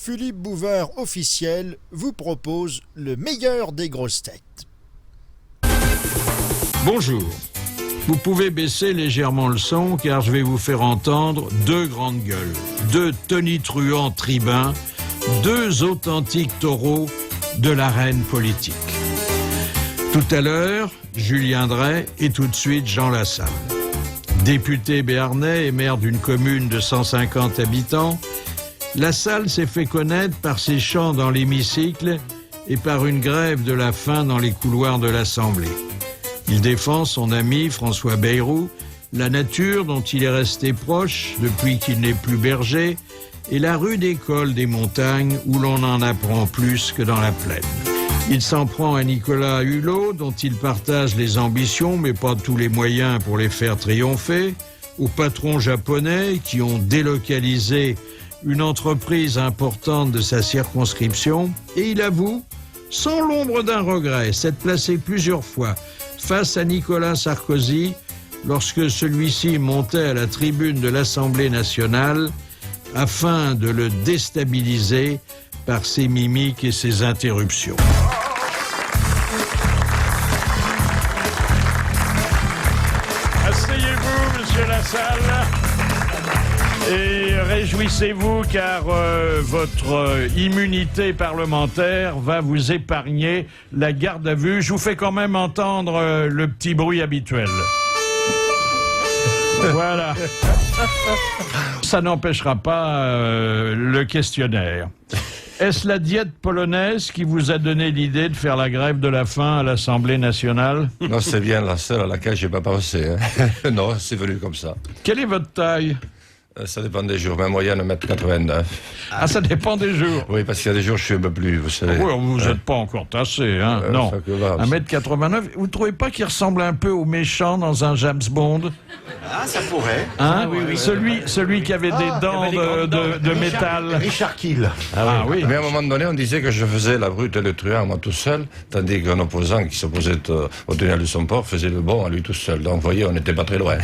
Philippe Bouvard officiel vous propose le meilleur des grosses têtes. Bonjour. Vous pouvez baisser légèrement le son car je vais vous faire entendre deux grandes gueules, deux tonitruants tribuns, deux authentiques taureaux de l'arène politique. Tout à l'heure, Julien Drey et tout de suite Jean Lassalle. Député béarnais et maire d'une commune de 150 habitants, Lassalle s'est fait connaître par ses chants dans l'hémicycle et par une grève de la faim dans les couloirs de l'Assemblée. Il défend son ami François Bayrou, la nature dont il est resté proche depuis qu'il n'est plus berger, et la rude école des montagnes où l'on en apprend plus que dans la plaine. Il s'en prend à Nicolas Hulot, dont il partage les ambitions, mais pas tous les moyens pour les faire triompher, aux patrons japonais qui ont délocalisé une entreprise importante de sa circonscription, et il avoue, sans l'ombre d'un regret, s'être placé plusieurs fois face à Nicolas Sarkozy lorsque celui-ci montait à la tribune de l'Assemblée nationale afin de le déstabiliser par ses mimiques et ses interruptions. Asseyez-vous, monsieur Lassalle. Et réjouissez-vous car votre immunité parlementaire va vous épargner la garde à vue. Je vous fais quand même entendre le petit bruit habituel. Voilà. Ça n'empêchera pas le questionnaire. Est-ce la diète polonaise qui vous a donné l'idée de faire la grève de la faim à l'Assemblée nationale? Non, c'est bien la seule à laquelle j'ai pas pensé. Hein. Non, c'est venu comme ça. Quelle est votre taille? Ça dépend des jours, ma moyenne 1m89. Ah, ça dépend des jours. Oui, parce qu'il y a des jours, je suis un peu plus, vous savez. Oui, vous n'êtes pas encore tassé, hein. Non. 1m89. Vous ne trouvez pas qu'il ressemble un peu au méchant dans un James Bond? Ah, ça pourrait. Hein? Oui. Celui qui avait des dents de métal. Richard Kiel. Ah oui. Mais à un moment donné, on disait que je faisais la brute et le truand, moi tout seul, tandis qu'un opposant qui s'opposait au tunnel de son port faisait le bon à lui tout seul. Donc, vous voyez, on n'était pas très loin.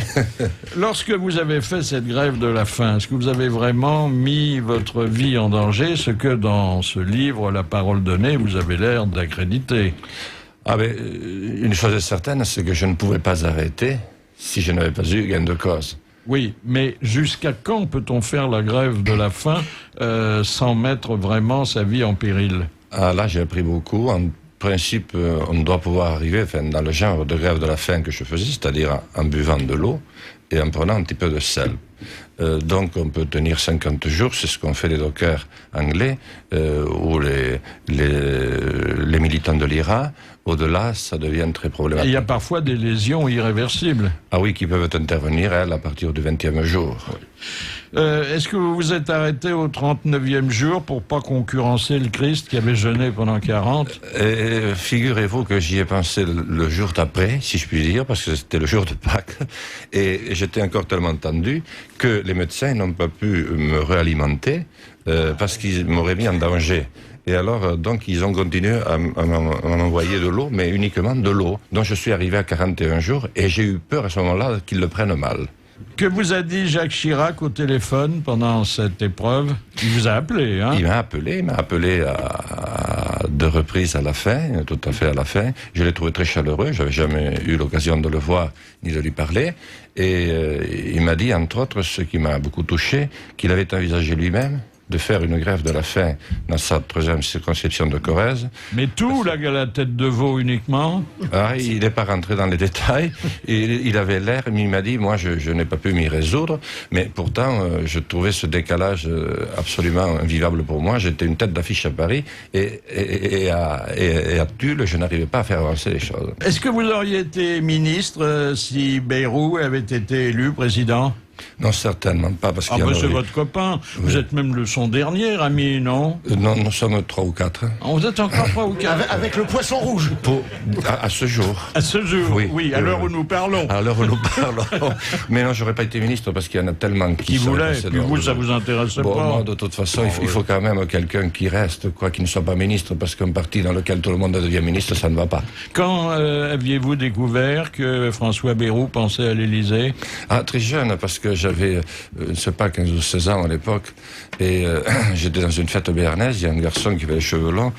Lorsque vous avez fait cette grève de la faim, est-ce que vous avez vraiment mis votre vie en danger, ce que dans ce livre, La parole donnée, vous avez l'air d'accréditer? Ah ben, une chose est certaine, c'est que je ne pouvais pas arrêter si je n'avais pas eu gain de cause. Oui, mais jusqu'à quand peut-on faire la grève de la faim sans mettre vraiment sa vie en péril? Ah là, j'ai appris beaucoup. En principe, on doit pouvoir arriver dans le genre de grève de la faim que je faisais, c'est-à-dire en buvant de l'eau et en prenant un petit peu de sel. Donc on peut tenir 50 jours, c'est ce qu'ont fait les dockers anglais ou les militants de l'IRA. Au-delà, ça devient très problématique. Et il y a parfois des lésions irréversibles. Ah oui, qui peuvent intervenir, elles, à partir du 20e jour. Oui. Est-ce que vous vous êtes arrêté au 39e jour pour pas concurrencer le Christ qui avait jeûné pendant 40? Figurez-vous que j'y ai pensé le jour d'après, si je puis dire, parce que c'était le jour de Pâques, et j'étais encore tellement tendu que les médecins n'ont pas pu me réalimenter parce qu'ils m'auraient mis en danger. Et alors, donc, ils ont continué à m'envoyer de l'eau, mais uniquement de l'eau. Donc, je suis arrivé à 41 jours et j'ai eu peur à ce moment-là qu'ils le prennent mal. Que vous a dit Jacques Chirac au téléphone pendant cette épreuve? Il vous a appelé, hein? Il m'a appelé à deux reprises à la fin, tout à fait à la fin. Je l'ai trouvé très chaleureux, j'avais jamais eu l'occasion de le voir ni de lui parler. Et il m'a dit, entre autres, ce qui m'a beaucoup touché, qu'il avait envisagé lui-même de faire une grève de la faim dans sa 3e circonscription de Corrèze. Mais tout, la tête de veau uniquement? Ah, il n'est pas rentré dans les détails. Il avait l'air, mais il m'a dit, moi, je n'ai pas pu m'y résoudre, mais pourtant, je trouvais ce décalage absolument invivable pour moi. J'étais une tête d'affiche à Paris, et à Tulle, je n'arrivais pas à faire avancer les choses. Est-ce que vous auriez été ministre si Bayrou avait été élu président? Non, certainement pas, parce qu'il y en c'est aurait... votre copain. Oui. Vous êtes même son dernier ami, non? Non, nous sommes 3 ou 4. Ah, vous êtes encore 3 ou 4? Avec le poisson rouge. À ce jour. À ce jour, oui, à l'heure où nous parlons. À l'heure où nous parlons. Mais non, j'aurais pas été ministre, parce qu'il y en a tellement qui voulaient, puis vous, ça vous intéressait pas? Moi, de toute façon, il faut quand même quelqu'un qui reste, quoi qu'il ne soit pas ministre, parce qu'un parti dans lequel tout le monde devient ministre, ça ne va pas. Quand aviez-vous découvert que François Bayrou pensait à l'Élysée? Ah, très jeune, parce que que j'avais, je ne sais pas, 15 ou 16 ans à l'époque, et j'étais dans une fête béarnaise, il y a un garçon qui avait les cheveux longs,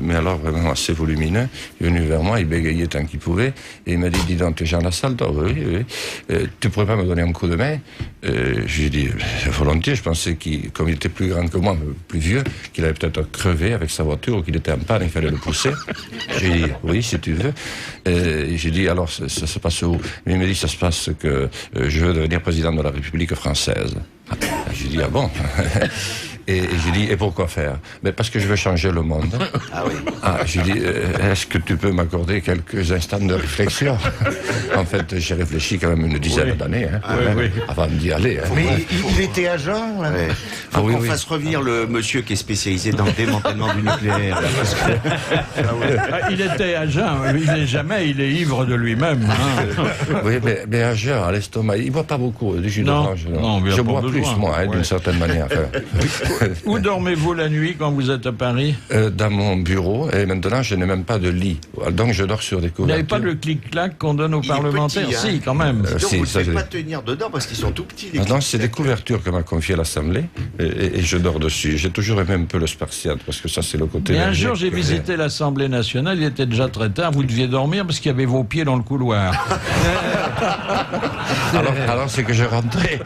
mais alors vraiment assez volumineux, il est venu vers moi, il bégayait tant qu'il pouvait, et il m'a dit, dis donc, t'es Jean Lassalle, toi? Oui. Tu pourrais pas me donner un coup de main? J'ai dit, volontiers, je pensais comme il était plus grand que moi, plus vieux, qu'il avait peut-être crevé avec sa voiture, ou qu'il était en panne, il fallait le pousser. J'ai dit, oui, si tu veux. Et j'ai dit, alors, ça se passe où? Il m'a dit, ça se passe que je veux devenir président de la République française. J'ai dit, ah bon? Et j'ai dit, et pourquoi faire? Mais parce que je veux changer le monde. Ah oui. J'ai dit, est-ce que tu peux m'accorder quelques instants de réflexion? En fait, j'ai réfléchi quand même une dizaine d'années, avant d'y aller. Mais il était agent, là. Ouais. Faut qu'on fasse revenir le monsieur qui est spécialisé dans le démantèlement du nucléaire. Il était agent, il est ivre de lui-même. Hein. Oui, mais agent à l'estomac, il ne boit pas beaucoup du jus d'orange. Non, je bois plus, moi, d'une certaine manière. Où dormez-vous la nuit quand vous êtes à Paris? Dans mon bureau, et maintenant je n'ai même pas de lit. Donc je dors sur des couvertures. Vous n'avez pas le clic-clac qu'on donne aux parlementaires? Petit, hein. Si, quand même. Donc vous ne pouvez pas tenir dedans parce qu'ils sont tout petits. Non, c'est des couvertures que m'a confié l'Assemblée, et je dors dessus. J'ai toujours aimé un peu le spartiate, parce que ça c'est le côté... Et un jour j'ai visité l'Assemblée nationale, il était déjà très tard, vous deviez dormir parce qu'il y avait vos pieds dans le couloir. alors c'est que je rentrais.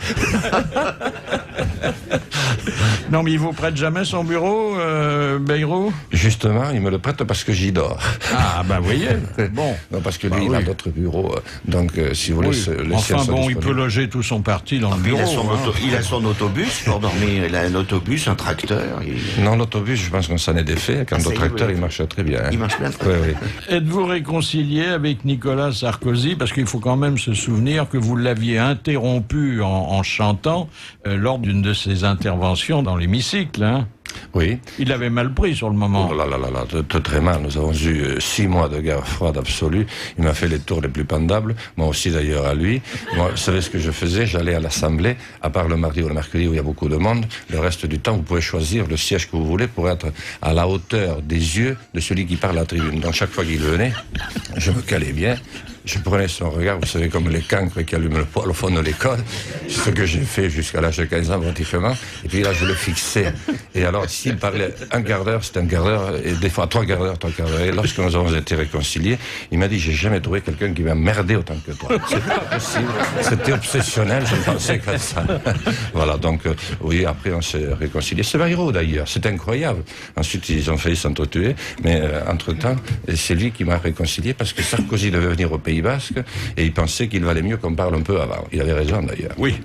Non, mais il vous prête jamais son bureau, Bayrou? Justement, il me le prête parce que j'y dors. Ah, ben, vous voyez. Bon. Non, parce que lui, il a d'autres bureaux. Donc, si vous voulez, les enfin, bon, il peut loger tout son parti dans le bureau. Il a son autobus pour dormir. Il a un autobus, un tracteur. Non, l'autobus, je pense qu'on s'en est défait. Quant au tracteur, il marche très bien. Il marche bien. Oui. Êtes-vous réconcilié avec Nicolas Sarkozy? Parce qu'il faut quand même se souvenir que vous l'aviez interrompu en chantant lors d'une de ses interventions dans l'hémicycle, hein? Oui. Il avait mal pris sur le moment. Oh là, très mal. Nous avons eu 6 mois de guerre froide absolue. Il m'a fait les tours les plus pendables. Moi aussi d'ailleurs à lui. Moi, vous savez ce que je faisais? J'allais à l'Assemblée, à part le mardi ou le mercredi où il y a beaucoup de monde. Le reste du temps, vous pouvez choisir le siège que vous voulez pour être à la hauteur des yeux de celui qui parle à la tribune. Donc chaque fois qu'il venait, je me calais bien. Je prenais son regard, vous savez, comme les cancres qui allument le poil au fond de l'école. C'est ce que j'ai fait jusqu'à l'âge de 15 ans, pratiquement. Et puis là, je le fixais. Et alors, s'il parlait un quart d'heure, c'était un quart d'heure, et des fois 3 quarts d'heure. Et lorsque nous avons été réconciliés, il m'a dit, j'ai jamais trouvé quelqu'un qui m'a merdé autant que toi. C'est pas possible. C'était obsessionnel, je ne pensais qu'à ça. Voilà, donc, oui, après, on s'est réconciliés. C'est Bayrou, d'ailleurs. C'est incroyable. Ensuite, ils ont failli s'entretuer. Mais, entre-temps, c'est lui qui m'a réconcilié parce que Sarkozy devait venir au Pays Basque et il pensait qu'il valait mieux qu'on parle un peu avant. Il avait raison d'ailleurs. Oui.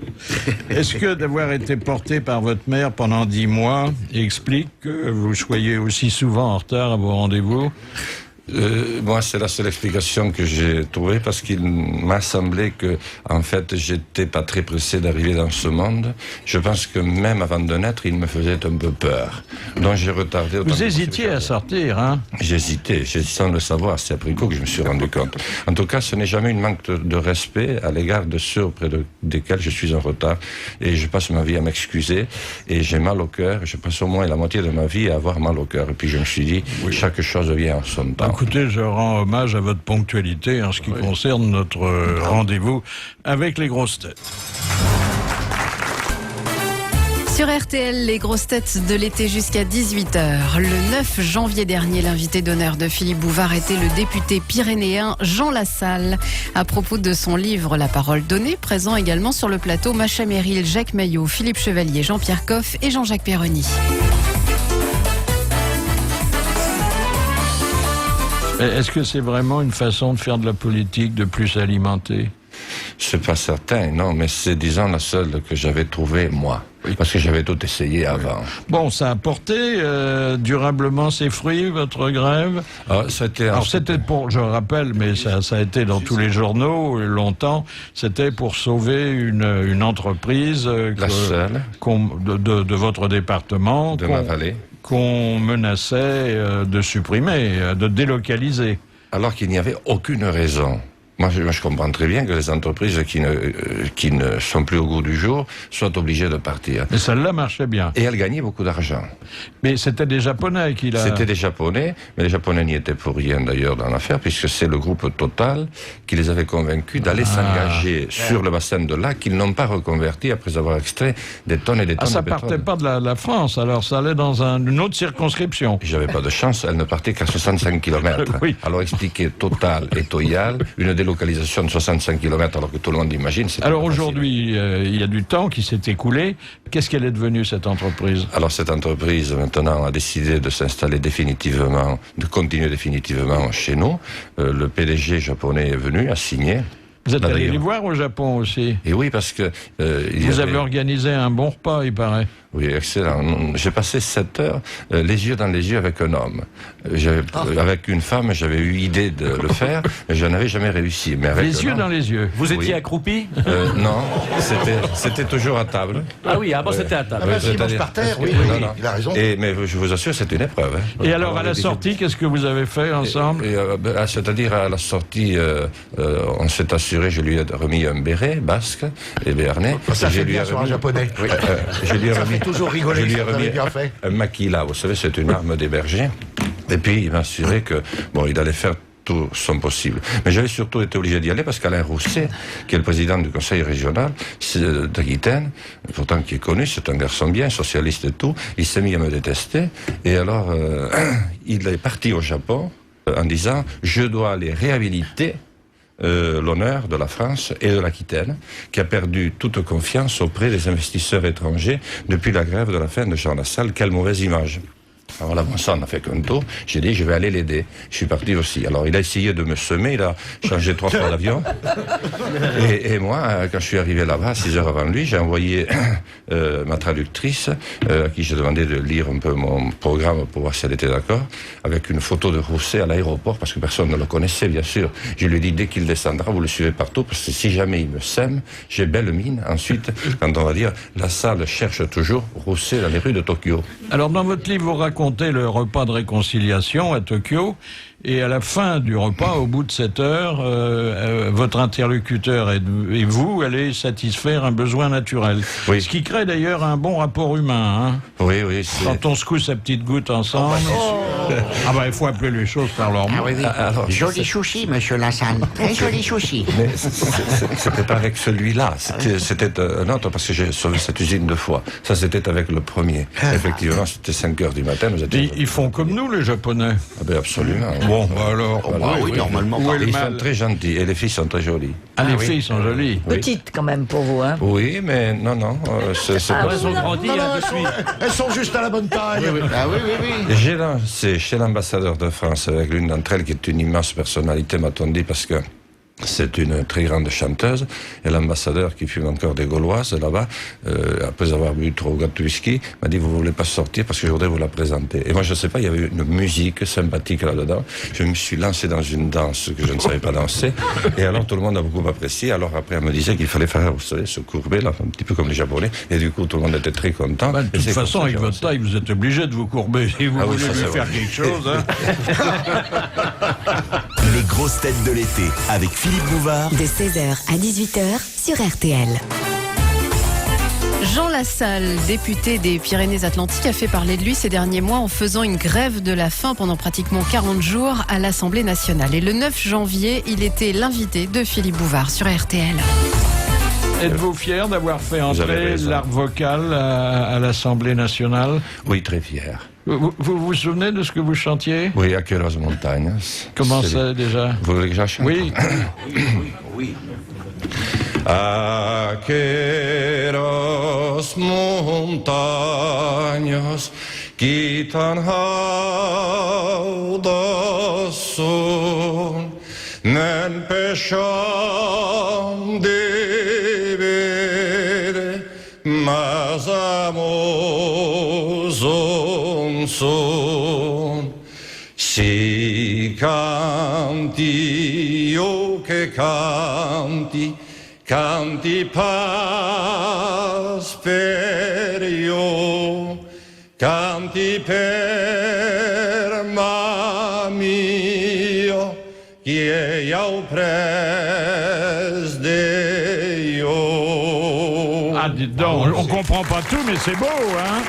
Est-ce que d'avoir été porté par votre mère pendant 10 mois explique que vous soyez aussi souvent en retard à vos rendez-vous? Moi, c'est la seule explication que j'ai trouvée parce qu'il m'a semblé que, en fait, j'étais pas très pressé d'arriver dans ce monde. Je pense que même avant de naître, il me faisait un peu peur. Donc j'ai retardé. Vous hésitiez à sortir, hein? J'hésitais, sans le savoir. C'est après coup que je me suis rendu compte. En tout cas, ce n'est jamais une manque de respect à l'égard de ceux auprès desquels je suis en retard. Et je passe ma vie à m'excuser. Et j'ai mal au cœur. Je passe au moins la moitié de ma vie à avoir mal au cœur. Et puis je me suis dit, chaque chose vient en son temps. Écoutez, je rends hommage à votre ponctualité en ce qui concerne notre rendez-vous avec les grosses têtes. Sur RTL, les grosses têtes de l'été jusqu'à 18h. Le 9 janvier dernier, l'invité d'honneur de Philippe Bouvard était le député pyrénéen Jean Lassalle. À propos de son livre La parole donnée, présent également sur le plateau Macha Merrill, Jacques Maillot, Philippe Chevalier, Jean-Pierre Coff et Jean-Jacques Perroni. Est-ce que c'est vraiment une façon de faire de la politique, de plus alimenter? C'est pas certain, non, mais c'est, disons, la seule que j'avais trouvée, moi. Parce que j'avais tout essayé avant. Bon, ça a porté durablement ses fruits, votre grève? Alors, c'était pour, je rappelle, mais ça a été dans tous les journaux longtemps, c'était pour sauver une entreprise la seule de votre département. De ma vallée. Qu'on menaçait de supprimer, de délocaliser. Alors qu'il n'y avait aucune raison. Moi, je comprends très bien que les entreprises qui ne sont plus au goût du jour soient obligées de partir. Mais celle-là marchait bien. Et elle gagnait beaucoup d'argent. Mais c'était des Japonais qui l'a... C'était des Japonais, mais les Japonais n'y étaient pour rien d'ailleurs dans l'affaire, puisque c'est le groupe Total qui les avait convaincus d'aller s'engager sur le bassin de lac qu'ils n'ont pas reconverti après avoir extrait des tonnes et des tonnes de pétrole. Ça partait pas de la France, alors ça allait dans une autre circonscription. J'avais pas de chance, elle ne partait qu'à 65 km. Oui. Alors expliquer Total et Toyal, une délocalisation de 65 km alors que tout le monde imagine. Alors aujourd'hui, il y a du temps qui s'est écoulé. Qu'est-ce qu'elle est devenue cette entreprise? Alors cette entreprise maintenant a décidé de s'installer définitivement, de continuer définitivement chez nous. Le PDG japonais est venu, a signé. Vous êtes allé les voir au Japon aussi? Et oui, parce que... vous avez organisé un bon repas, il paraît. Oui, excellent. J'ai passé 7 heures les yeux dans les yeux avec un homme. Avec une femme, j'avais eu idée de le faire, mais je n'avais jamais réussi. Mais avec les yeux dans les yeux. Vous étiez accroupi? Non, c'était toujours à table. Ah oui, avant c'était à table. Il mange par terre, oui, Non. il a raison. Mais je vous assure, c'est une épreuve. Et alors, à la sortie, qu'est-ce que vous avez fait ensemble? C'est-à-dire, à la sortie, on s'est assuré, je lui ai remis un béret basque et béarnais. Ça fait bien sur un japonais. Oui, je lui ai remis... toujours rigoler, je lui ai ça, vous avez remis bien fait. un maquila, vous savez, c'est une arme des bergers. Et puis, il m'a assuré que, il allait faire tout son possible. Mais j'avais surtout été obligé d'y aller parce qu'Alain Rousset, qui est le président du conseil régional d'Aquitaine, pourtant qui est connu, c'est un garçon bien, socialiste et tout, il s'est mis à me détester. Et alors, il est parti au Japon en disant « Je dois aller réhabiliter l'honneur de la France et de l'Aquitaine, qui a perdu toute confiance auprès des investisseurs étrangers depuis la grève de la faim de Jean Lassalle. Quelle mauvaise image !» Alors là, bon, ça, on a fait qu'un tour. J'ai dit, je vais aller l'aider. Je suis parti aussi. Alors, il a essayé de me semer, il a changé 3 fois d'avion. Et moi, quand je suis arrivé là-bas, 6 heures avant lui, j'ai envoyé ma traductrice, à qui j'ai demandé de lire un peu mon programme pour voir si elle était d'accord, avec une photo de Rousset à l'aéroport, parce que personne ne le connaissait, bien sûr. Je lui ai dit, dès qu'il descendra, vous le suivez partout, parce que si jamais il me sème, j'ai belle mine. Ensuite, quand on va dire, la salle cherche toujours Rousset dans les rues de Tokyo. Alors, dans votre livre, vous racontez le repas de réconciliation à Tokyo, et à la fin du repas, au bout de 7 heures, votre interlocuteur et vous allez satisfaire un besoin naturel. Oui. Ce qui crée d'ailleurs un bon rapport humain. Hein. Oui. Quand on secoue sa petite goutte ensemble, il faut appeler les choses par leur nom. Alors, Joli chouchi, monsieur Lassalle. Très joli chouchi. Mais c'était pas avec celui-là, c'était un autre, parce que j'ai sauvé cette usine 2 fois. Ça, c'était avec le premier. Effectivement, c'était 5 heures du matin. Ils font comme nous, les Japonais. Ah ben absolument. Bon, alors... Oui, normalement. Ils sont très gentils, et les filles sont très jolies. Les filles sont jolies. Petite quand même pour vous, hein? Oui, mais non, c'est pas Elles ont grandi depuis. Elles sont juste à la bonne taille. Oui. J'ai lancé chez l'ambassadeur de France avec l'une d'entre elles qui est une immense personnalité, m'a-t-on dit, parce que c'est une très grande chanteuse, et l'ambassadeur qui fume encore des Gauloises là-bas, après avoir bu 3 ou 4 whisky, m'a dit, vous voulez pas sortir parce que je voudrais vous la présenter. Et moi, je sais pas, il y avait une musique sympathique là-dedans. Je me suis lancé dans une danse que je ne savais pas danser, et alors tout le monde a beaucoup apprécié. Alors après, elle me disait qu'il fallait faire, vous savez, se courber, là, un petit peu comme les Japonais, et du coup, tout le monde était très content. De toute façon, avec votre taille, vous êtes obligé de vous courber si vous voulez lui faire quelque chose. Hein. Les grosses têtes de l'été, avec Philippe Bouvard. De 16h à 18h sur RTL. Jean Lassalle, député des Pyrénées-Atlantiques, a fait parler de lui ces derniers mois en faisant une grève de la faim pendant pratiquement 40 jours à l'Assemblée nationale. Et le 9 janvier, il était l'invité de Philippe Bouvard sur RTL. Êtes-vous fier d'avoir fait entrer l'art vocal à l'Assemblée nationale? Oui, très fier. Vous vous souvenez de ce que vous chantiez? Oui, Aqueras Montañas. Comment ça déjà? Vous voulez que je chante? Oui. Aqueras montañas quitan haudas son, men pecham de vere, mas amozon son. Si canti, oh che canti, canti pas per io, canti per ma mio, qui au pres de yo. Ah, dites donc, on comprend pas tout, mais c'est beau, hein?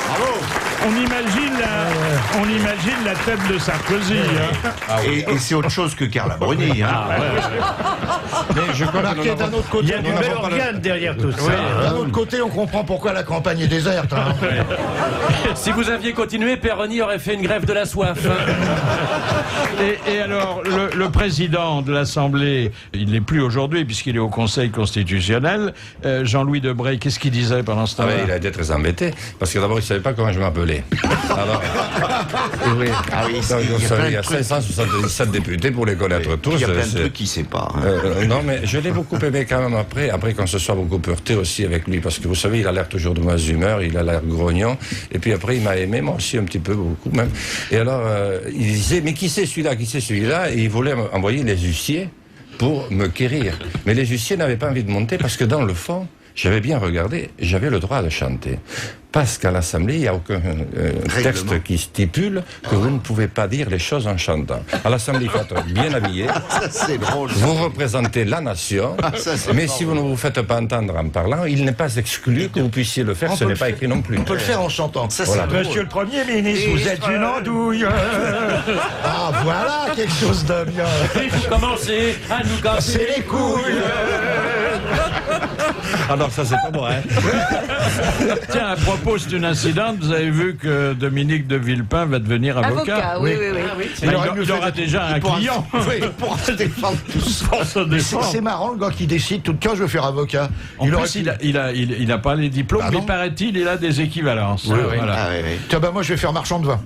Bravo. On imagine la tête de Sarkozy. Hein? Et c'est autre chose que Carla Bruni. Hein. Mais je crois Remarquez, d'un autre côté, Il y a du bel organe derrière tout ça. d'un autre côté, on comprend pourquoi la campagne est déserte. Hein. Si vous aviez continué, Perroni aurait fait une grève de la soif. Et alors, le président de l'Assemblée, il n'est plus aujourd'hui puisqu'il est au Conseil constitutionnel, Jean-Louis Debré, qu'est-ce qu'il disait pendant ce temps-là? il a été très embêté, parce que d'abord, il ne savait pas comment je m'appelais. Alors, oui. Ah oui, Il y a 577 députés pour les connaître tous. Il y a plein de trucs qu'il ne sait pas. Hein. Non, mais je l'ai beaucoup aimé quand même après qu'on se soit beaucoup heurté aussi avec lui, parce que vous savez, il a l'air toujours de mauvaise humeur, il a l'air grognon, et puis après, il m'a aimé, moi aussi un petit peu, beaucoup même. Et alors, il disait, mais qui c'est celui-là? Et il voulait envoyer les huissiers pour me quérir. Mais les huissiers n'avaient pas envie de monter, parce que dans le fond, j'avais bien regardé, j'avais le droit de chanter. Parce qu'à l'Assemblée, il n'y a aucun texte qui stipule que vous ne pouvez pas dire les choses en chantant. À l'Assemblée, il faut être bien habillé. C'est drôle. Vous représentez la nation, mais si vous ne vous faites pas entendre en parlant, il n'est pas exclu que vous puissiez le faire, ce n'est pas écrit non plus. On peut le faire en chantant. Voilà. Monsieur le Premier ministre, vous êtes une andouille. Ah, voilà quelque chose de bien. Et vous commencez à nous casser C'est les couilles. Alors ça, c'est pas moi, hein. Tiens, à propos d'une incidente, vous avez vu que Dominique de Villepin va devenir avocat. Oui. Il aura déjà un client. Oui, pour se défendre tout seul. Pour se défendre. C'est marrant, le gars qui décide tout le temps, je veux faire avocat. En plus, il a pas les diplômes, mais paraît-il, il a des équivalences. Voilà. Ah, oui. Tiens, bah moi, je vais faire marchand de vin.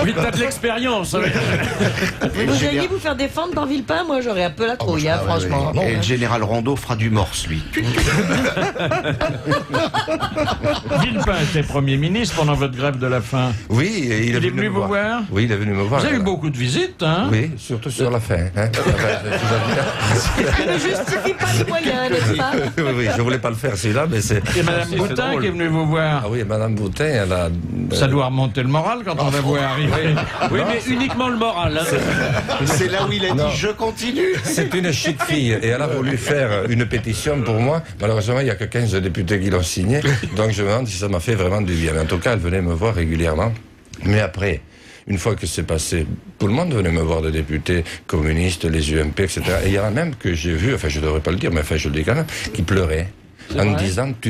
Oui, t'as de l'expérience. Vous alliez vous faire défendre par Villepin? Moi, j'aurais un peu la trouille, hein, franchement. Et le général Rondeau fera du morse, lui. Villepin était Premier ministre pendant votre grève de la faim. Oui, il est venu vous voir. Oui, il est venu me voir. Vous avez eu beaucoup de visites, hein? Oui, surtout sur la fin. Hein. Ça ne justifie pas les moyens, n'est-ce pas? Oui, je voulais pas le faire celui-là, mais c'est... Et Madame Boutin qui est venue vous voir. Ah oui, Madame Boutin, elle a... Ça doit remonter le moral quand on la voit arriver. Oui, mais uniquement le moral. Hein. C'est là où il a dit « je continue ». C'est une chic fille, et elle a voulu faire une pétition pour moi. Malheureusement, il n'y a que 15 députés qui l'ont signée, donc je me demande si ça m'a fait vraiment du bien. Mais en tout cas, elle venait me voir régulièrement. Mais après, une fois que c'est passé, tout le monde venait me voir, des députés communistes, les UMP, etc. Et il y en a même que j'ai vu, enfin je ne devrais pas le dire, mais enfin je le dis quand même, qui pleuraient en me disant «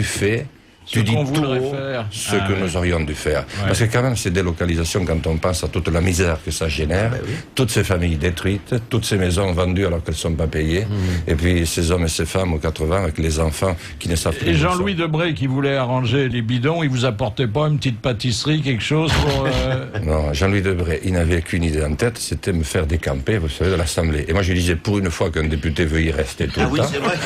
Tu dis tout haut ce que nous aurions dû faire. Ouais. Parce que quand même, ces délocalisations, quand on pense à toute la misère que ça génère, toutes ces familles détruites, toutes ces maisons vendues alors qu'elles ne sont pas payées, et puis ces hommes et ces femmes aux 80 avec les enfants qui ne savent plus. Et Jean-Louis Debré qui voulait arranger les bidons, il vous apportait pas une petite pâtisserie, quelque chose pour... Non, Jean-Louis Debré, il n'avait qu'une idée en tête, c'était me faire décamper, vous savez, de l'Assemblée. Et moi, je lui disais, pour une fois qu'un député veut y rester tout le temps... c'est vrai.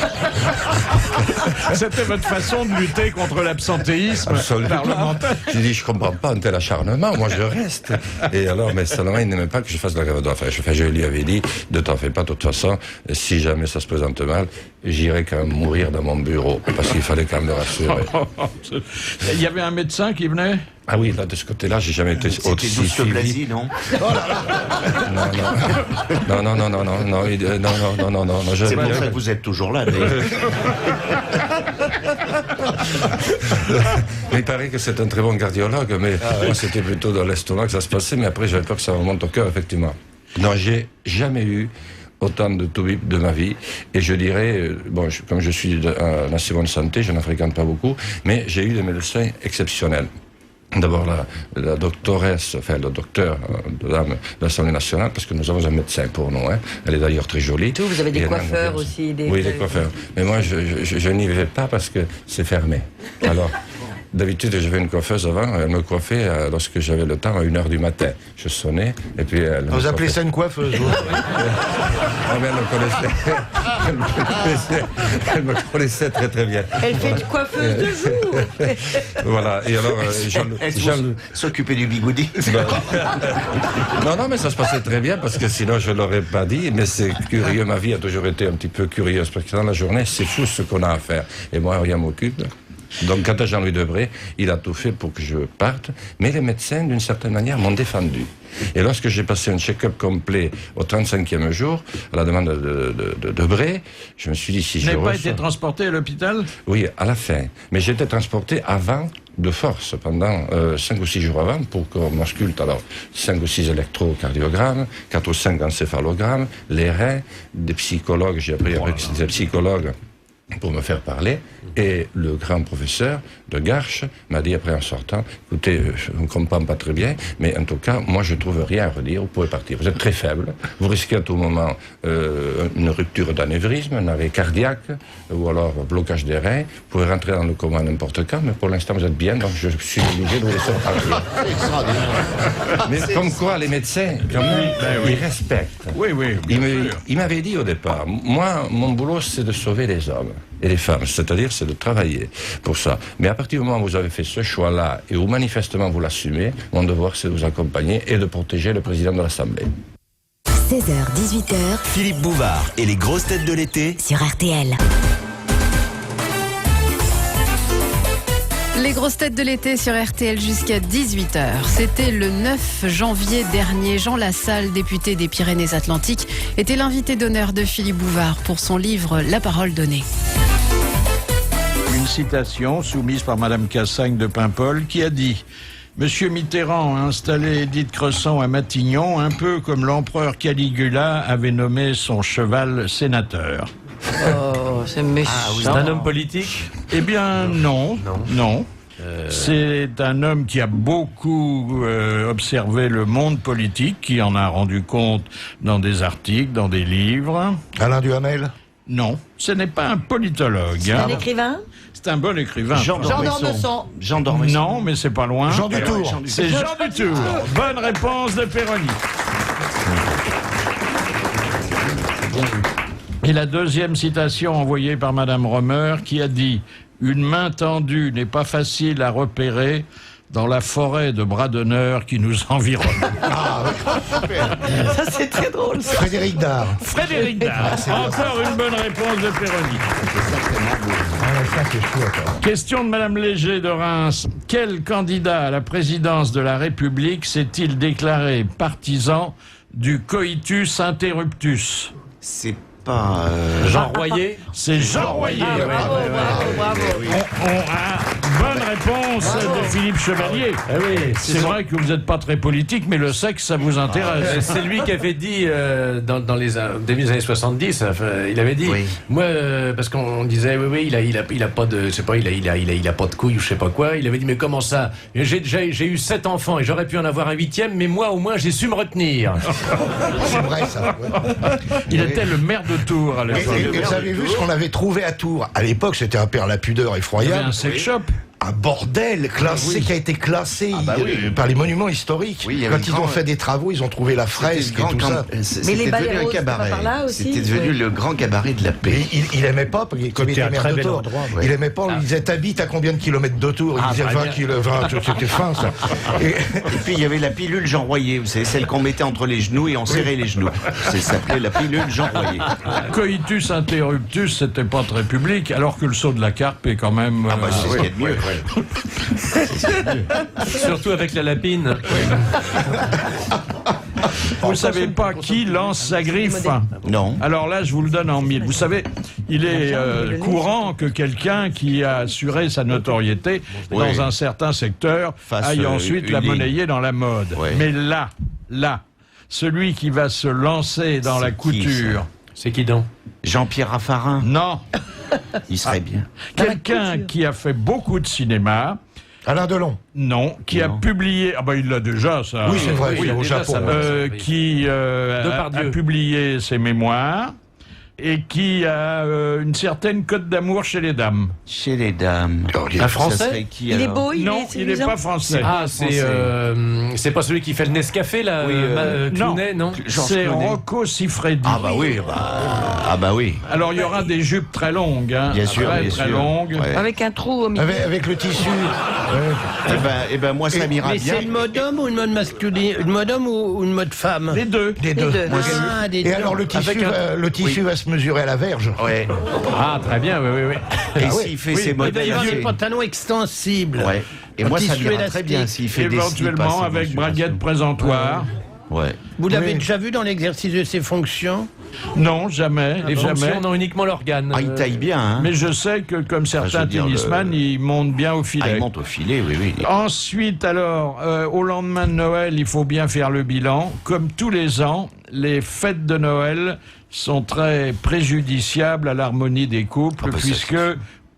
C'était votre façon de lutter contre l'absentéisme parlementaire. J'ai dit, je comprends pas un tel acharnement, moi je reste. Et alors, mais seulement, il n'aimait pas que je fasse la grève de la faim. Je lui avais dit, ne t'en fais pas, de toute façon, si jamais ça se présente mal, j'irai quand même mourir dans mon bureau, parce qu'il fallait quand même le rassurer. Il y avait un médecin qui venait? Ah oui, là, de ce côté-là, j'ai jamais été aussi suivi. Non. Non. C'est pour ça que vous êtes toujours là, d'ailleurs. Mais il paraît que c'est un très bon cardiologue, mais moi, c'était plutôt dans l'estomac que ça se passait, mais après, j'avais peur que ça remonte au cœur, effectivement. Non, j'ai jamais eu autant de toubib de ma vie, et je dirais, bon, comme je suis en assez bonne santé, je n'en fréquente pas beaucoup, mais j'ai eu des médecins exceptionnels. D'abord la doctoresse, enfin le docteur de l'Assemblée nationale, parce que nous avons un médecin pour nous, hein. Elle est d'ailleurs très jolie. Vous avez des coiffeurs aussi. Oui, des coiffeurs. Mais moi, je n'y vais pas parce que c'est fermé. Alors, d'habitude, j'avais une coiffeuse avant, elle me coiffait lorsque j'avais le temps à 1h du matin. Je sonnais, et puis elle... Vous appelez ça une coiffeuse? Ah, mais elle me connaissait très très bien. Elle fait une coiffeuse de jour. Voilà, et alors... s'occuper du bigoudi. Non, mais ça se passait très bien, parce que sinon je ne l'aurais pas dit, mais c'est curieux, ma vie a toujours été un petit peu curieuse, parce que dans la journée, c'est fou ce qu'on a à faire. Et moi, rien m'occupe. Donc, quant à Jean-Louis Debré, il a tout fait pour que je parte, mais les médecins, d'une certaine manière, m'ont défendu. Et lorsque j'ai passé un check-up complet au 35e jour, à la demande de Debré, je me suis dit, si je n'avez pas reçois... été transporté à l'hôpital? Oui, à la fin. Mais j'ai été transporté avant, de force, pendant 5 ou 6 jours avant, pour qu'on m'ausculte, alors 5 ou 6 électrocardiogrammes, 4 ou 5 encéphalogrammes, les reins, des psychologues, j'ai appris avec des psychologues pour me faire parler, et le grand professeur de Garches m'a dit après en sortant, écoutez, je ne comprends pas très bien, mais en tout cas, moi je trouve rien à redire, vous pouvez partir. Vous êtes très faible, vous risquez à tout moment une rupture d'anévrisme, un arrêt cardiaque, ou alors blocage des reins, vous pouvez rentrer dans le coma n'importe quand, mais pour l'instant vous êtes bien, donc je suis obligé de vous laisser partir. Mais comme quoi, les médecins, quand même, ils respectent. Oui, bien sûr. Il m'avait dit au départ, moi, mon boulot, c'est de sauver les hommes et les femmes, c'est-à-dire c'est de travailler pour ça. Mais à partir du moment où vous avez fait ce choix-là et où manifestement vous l'assumez, mon devoir c'est de vous accompagner et de protéger le président de l'Assemblée. 16h, 18h, Philippe Bouvard et les grosses têtes de l'été sur RTL. Les grosses têtes de l'été sur RTL jusqu'à 18h. C'était le 9 janvier dernier. Jean Lassalle, député des Pyrénées-Atlantiques, était l'invité d'honneur de Philippe Bouvard pour son livre La parole donnée. Une citation soumise par Madame Cassagne de Paimpol qui a dit « Monsieur Mitterrand a installé Édith Cresson à Matignon, un peu comme l'empereur Caligula avait nommé son cheval sénateur. » Oh, c'est méchant. C'est un homme politique? Eh bien, non. C'est un homme qui a beaucoup observé le monde politique, qui en a rendu compte dans des articles, dans des livres. Alain Duhamel? Non, ce n'est pas un politologue. C'est un écrivain? C'est un bon écrivain. Jean Dormesson. Non, mais c'est pas loin. Jean Dutour. C'est Jean Dutour. Bonne réponse de Péroni. Et la deuxième citation envoyée par Madame Romer qui a dit « Une main tendue n'est pas facile à repérer dans la forêt de bras d'honneur qui nous environne. » Ça, c'est très drôle. Ça. Frédéric Dard. Frédéric Dard. Encore une bonne réponse de Péroni. Question de Madame Léger de Reims. Quel candidat à la présidence de la République s'est-il déclaré partisan du coitus interruptus? C'est pas... Jean Royer? C'est Jean Royer. Bravo. Bonne réponse de Philippe Chevalier. C'est vrai que vous n'êtes pas très politique, mais le sexe, ça vous intéresse. C'est lui qui avait dit, dans les début des années 70, il avait dit, moi, parce qu'on disait, il a pas de, je sais pas, il a pas de couilles ou je sais pas quoi, il avait dit, mais comment ça? J'ai eu 7 enfants et j'aurais pu en avoir un 8e, mais moi, au moins, j'ai su me retenir. C'est vrai, ça. Il était le maire de Tours à l'époque. Et vous avez vu ce qu'on avait trouvé à Tours? À l'époque, c'était un père la pudeur Il y avait effroyable. un sex shop. Un bordel classé qui a été classé par les monuments historiques. Oui, il y avait quand ils ont fait des travaux, ils ont trouvé la fresque et tout ça. Mais les C'était devenu baleros, un c'était pas cabaret. par là aussi? C'était devenu le grand cabaret de la paix. Mais il aimait pas, comme il était maire de Tours. Il aimait pas, il disait t'habites à combien de kilomètres de Tours? Il disait 20 kilomètres, c'était fin ça. Et puis il y avait la pilule Jean Royer, vous savez, celle qu'on mettait entre les genoux et on serrait les genoux. Ça s'appelait la pilule Jean Royer. Coitus interruptus, c'était pas très public, alors que le saut de la carpe est quand même... C'est ce qu'il y a de mieux. Surtout avec la lapine. Vous savez pas qui lance sa griffe? Non. Alors là, je vous le donne en mille. Vous savez, il est courant que quelqu'un qui a assuré sa notoriété dans un certain secteur aille ensuite la monnayer dans la mode. Mais là, celui qui va se lancer dans la couture... C'est qui donc? Jean-Pierre Raffarin. Non. Il serait bien. Quelqu'un qui a fait beaucoup de cinéma... Alain Delon. Non, qui a publié... Ah bah il l'a déjà, ça. Oui, c'est vrai, Oui, au Japon. qui a publié ses mémoires et qui a une certaine cote d'amour chez les dames. Chez les dames. Un Français? Il est beau, Non, il n'est pas français. Ah, c'est pas celui qui fait le Nescafé, là? Clooney, non? C'est Rocco Siffredi. Ah bah oui. Alors il y aura des jupes très longues, hein. Bien sûr, très bien très sûr. longues. Ouais. Avec un trou au milieu. Avec le tissu. Eh ben, moi, ça m'ira Mais bien. c'est une mode homme ou une mode masculine? Une mode homme ou une mode femme? Les deux. Les deux. Ah, des Et deux. alors le tissu va se mesurer à la verge. Ouais. Ah, très bien, oui. Et s'il fait ses Il va y modèles... avoir assez- des pantalons extensibles. Ouais. Et En moi, ça tissu m'ira élastique. très bien s'il fait des slips Éventuellement assez avec conçus. braguette présentoir. Ouais. Vous l'avez Oui. déjà vu dans l'exercice de ses fonctions? Non, jamais. Les jamais. fonctions, non, uniquement l'organe. Ah, il taille bien, hein. Mais je sais que, comme je veux certains dire, tennisman, ils montent bien au filet. Ah, il monte au filet, oui. Ensuite, alors, au lendemain de Noël, il faut bien faire le bilan. Comme tous les ans, les fêtes de Noël sont très préjudiciables à l'harmonie des couples, puisque